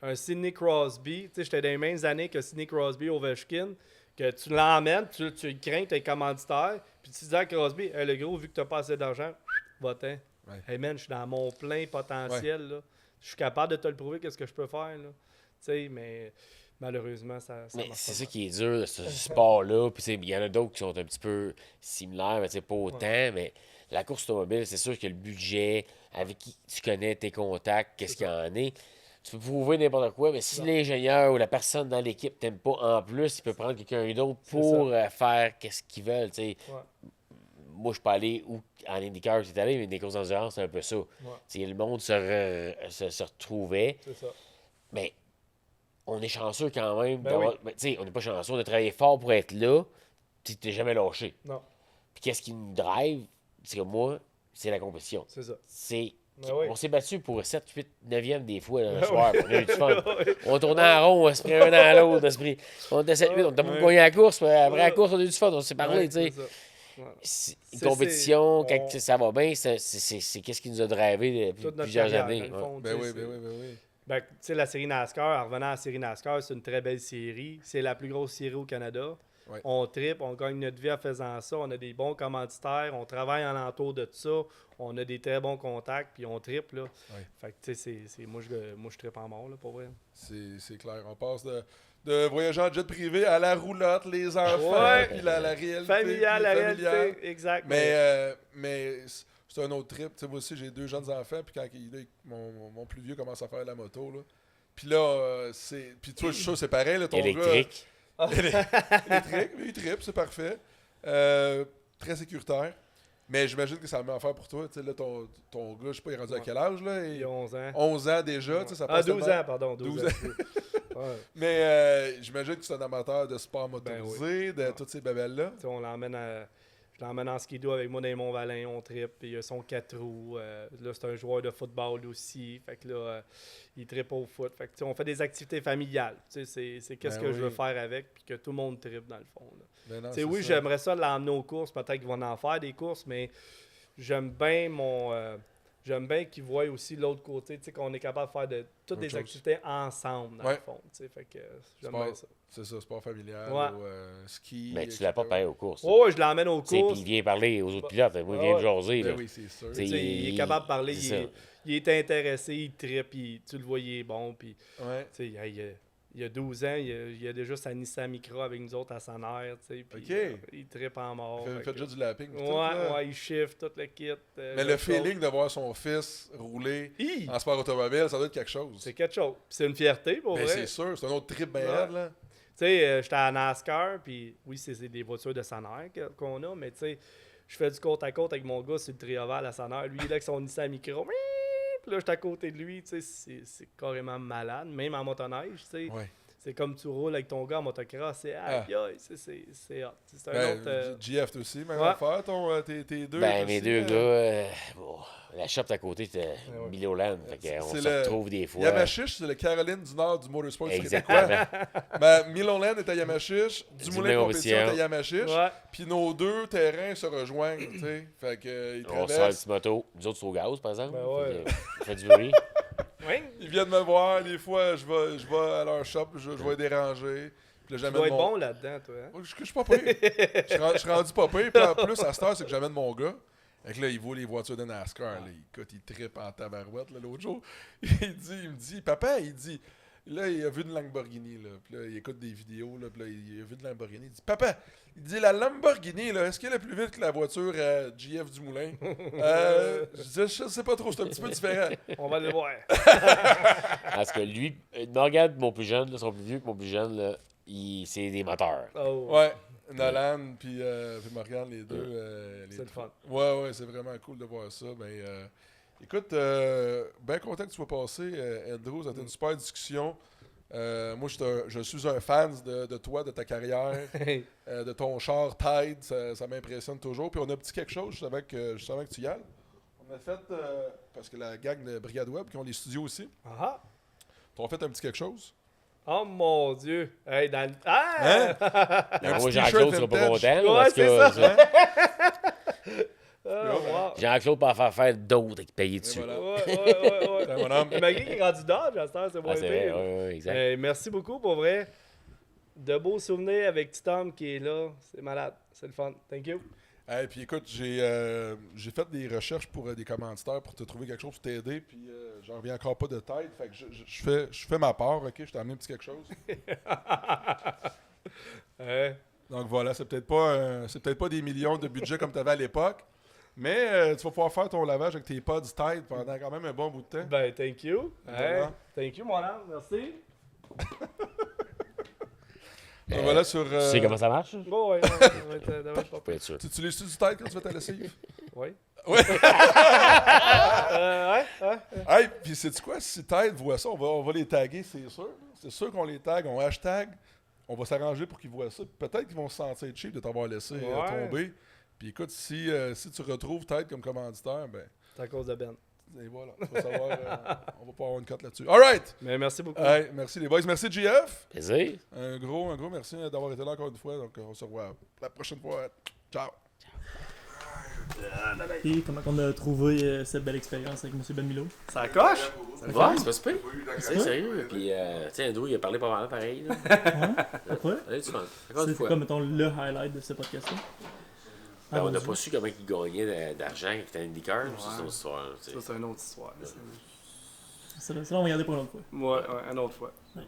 un Sidney Crosby, tu sais, j'étais dans les mêmes années que Sidney Crosby, Ovechkin, que tu l'emmènes, tu le crains, tu es commanditaire, puis tu dis à Crosby, hey, le gros, vu que tu n'as pas assez d'argent, va-t'en. Ouais. Hey man, je suis dans mon plein potentiel, là. Je suis capable de te le prouver, qu'est-ce que je peux faire, là. Tu sais, mais malheureusement, ça mais marche c'est pas. ça qui est dur de ce sport-là. Puis il y en a d'autres qui sont un petit peu similaires, mais pas autant. Mais la course automobile, c'est sûr que le budget, avec qui tu connais tes contacts, qu'est-ce qu'il y en est. Tu peux prouver n'importe quoi, mais si l'ingénieur ou la personne dans l'équipe t'aime pas en plus, il peut prendre quelqu'un d'autre pour faire qu'est-ce qu'ils veulent. Ouais. Moi, je peux aller où en IndyCar, c'est allé, mais des courses d'endurance, c'est un peu ça. Ouais. Le monde se retrouvait. C'est ça. Mais on est chanceux quand même. Ben oui. On n'est pas chanceux, on a travaillé fort pour être là, puis tu t'es jamais lâché. Non. Puis qu'est-ce qui nous drive, c'est que moi, c'est la compétition. C'est ça. On s'est battu pour 7, 8, 9e des fois le soir. On a eu du fun. On tournait en rond, on se prit un dans l'autre. On était 7, 8, on était pas gagné la course. Après la course, on a eu du fun, on s'est parlé. Une compétition, quand ça va bien, c'est qu'est-ce qui nous a drivé depuis plusieurs années. Ben oui. Ben, tu sais, la série NASCAR, en revenant à la série NASCAR, c'est une très belle série. C'est la plus grosse série au Canada. Ouais. On tripe, on gagne notre vie en faisant ça. On a des bons commanditaires, on travaille alentour de tout ça. On a des très bons contacts, puis on tripe, là. Ouais. Fait que, tu sais, moi, je tripe en mort, là, pour vrai. C'est clair. On passe de voyager en jet privé à la roulotte, les enfants, puis la réalité. Familiale, la réalité, exact. Mais c'est un autre trip. T'sais, moi aussi, j'ai 2 jeunes enfants, puis quand mon plus vieux commence à faire la moto, là. Puis là, puis toi, je suis sûr, c'est pareil, là, ton électrique. Gars... électrique, il tripe, c'est parfait. Très sécuritaire. Mais j'imagine que c'est la même affaire pour toi. Là, ton gars, je sais pas, il est rendu à quel âge? Là? Il a 11 ans. 11 ans déjà. Ça passe 12 ans, pardon. 12 ans. Ouais. Mais j'imagine que c'est un amateur de sport motorisé, de toutes ces babelles-là. On l'emmène je l'emmène en skido avec moi dans les Mont-Valin, on trippe, il a son 4 roues. Là, c'est un joueur de football aussi. Fait que là, il trippe au foot. Fait que, on fait des activités familiales. C'est qu'est-ce que je veux faire avec, puis que tout le monde trippe dans le fond. Là. Non, oui, j'aimerais ça l'emmener aux courses. Peut-être qu'ils vont en faire des courses, mais j'aime bien j'aime bien qu'ils voient aussi l'autre côté, qu'on est capable de faire toutes des activités ensemble, dans le fond. Fait que j'aime bien ça. C'est ça, sport familial, ou ski. Mais tu l'as pas payé aux courses. Oui, je l'emmène aux courses. Puis il vient parler aux autres pilotes. Il vient de jaser. Ben oui, c'est sûr. Il est capable de parler. Il est intéressé, il trippe, tu le vois, il est bon. Puis, il y a 12 ans, il y a déjà sa Nissan Micra avec nous autres à Sannerre, tu sais, puis il trippe en mort. Il fait déjà du lapping. Il shift tout le kit. Mais le feeling de voir son fils rouler en sport automobile, ça doit être quelque chose. C'est quelque chose. Puis c'est une fierté, pour vrai. C'est sûr, c'est un autre trip bien là. Tu sais, j'étais à NASCAR, puis oui, c'est des voitures de Sannerre qu'on a, mais tu sais, je fais du côte à côte avec mon gars sur le trioval à Sannerre. Lui, il est là avec son Nissan Micra. Puis là, j'étais à côté de lui, tu sais, c'est carrément malade, même en motoneige, tu sais. Ouais. C'est comme tu roules avec ton gars en motocross, c'est c'est hot. C'est un autre... GF aussi, même affaire, tes deux. Ben, mes deux gars, la shop à côté, c'était Miloland, on se retrouve des fois. Yamachiche, c'est le Caroline du Nord du motorsport. Exactement. Miloland est à Yamachiche, Dumoulin Compétition est à Yamachiche, puis nos 2 terrains se rejoignent, tu sais. Fait que ils traversent. On sort une petite moto, nous autres, c'est au gaz, par exemple. On fait du bruit. Oui. Ils viennent me voir, des fois, je vais à leur shop, je vais les déranger. Tu dois être bon là-dedans, toi. Hein? Je suis pas pire. Je suis rendu pas pire. Puis en plus, à cette heure, c'est que j'amène mon gars. Fait que là, il voit les voitures de NASCAR. Là, écoute, il trippe en tabarouette l'autre jour. Il me dit, papa, là, il a vu une Lamborghini. Là, puis là, il écoute des vidéos. Là, puis là, il a vu une Lamborghini. Il dit, papa, la Lamborghini, là, est-ce qu'elle est plus vite que la voiture GF Dumoulin? Je dis, je sais pas trop, c'est un petit peu différent. On va le voir. Parce que lui, Morgan, mon plus jeune, là, son plus vieux que mon plus jeune, là, c'est des moteurs. Oh. Ouais. Nolan puis Morgan, les deux. C'est le fun. Ouais, c'est vraiment cool de voir ça. Ben, écoute, bien content que tu sois passé, Andrew. Ça a été une super discussion. Moi, je suis un fan de toi, de ta carrière, de ton char Tide. Ça m'impressionne toujours. Puis on a un petit quelque chose, je savais que tu y ailles. On a fait, parce que la gang de Brigade Web, qui ont les studios aussi, t'ont fait un petit quelque chose. Oh mon Dieu! Hey, dans le... Ah! Un Moi, petit Jean-Claude t-shirt sera pas vintage. content. là, Ouais, parce c'est que, ça. Wow. Jean-Claude peut en faire d'autres avec payer dessus. Voilà. Ouais. C'est un bonhomme. Malgré qu'il est rendu Dodge, à cette heure, c'est moins C'est vrai, pire. ouais, exact. Merci beaucoup, pour vrai. De beaux souvenirs avec petit Tom qui est là. C'est malade. C'est le fun. Thank you. Et puis écoute, j'ai fait des recherches pour des commanditaires pour te trouver quelque chose pour t'aider, puis j'en reviens encore pas de tête. Fait que je fais ma part, ok? Je t'ai amené un petit quelque chose. Donc voilà, c'est peut-être pas des millions de budget comme tu avais à l'époque, mais tu vas pouvoir faire ton lavage avec tes pods Tide pendant quand même un bon bout de temps. Ben, thank you. Voilà. Thank you, mon âme. Merci. Donc voilà sur. Tu sais comment ça marche? Bon, ouais. Je peux être sûr. Tu utilises-tu du Tide quand tu fais ta lessive? Oui. Ouais. Ouais. Hey, puis sais-tu quoi? Si Tide voit ça, on va les taguer, c'est sûr. C'est sûr qu'on les tag, on hashtag. On va s'arranger pour qu'ils voient ça. Peut-être qu'ils vont se sentir cheap de t'avoir laissé tomber. Puis écoute, si tu retrouves Tide comme commanditaire, ben. C'est à cause de Ben. Et voilà, tu vas savoir, on va pas avoir une cote là-dessus. All right! Mais merci beaucoup. Hey, merci les boys. Merci GF. Plaisir. Un gros merci d'avoir été là encore une fois. Donc on se revoit la prochaine fois. Ciao! Et comment on a trouvé cette belle expérience avec M. Ben Milo? Ça coche? Ouais, c'est pas super. C'est sérieux. Puis, tu sais, Andrew, il a parlé pas mal pareil. Là. Pourquoi? Allez, tu vas. Encore une C'est fois. quoi, mettons, le highlight de ce podcast-là? Ben, on n'a pas su comment il gagnait d'argent avec un IndyCar. C'est une autre histoire. Ça, c'est une autre histoire. Ça, on va regarder pour une autre fois. Ouais, une autre fois. Ouais.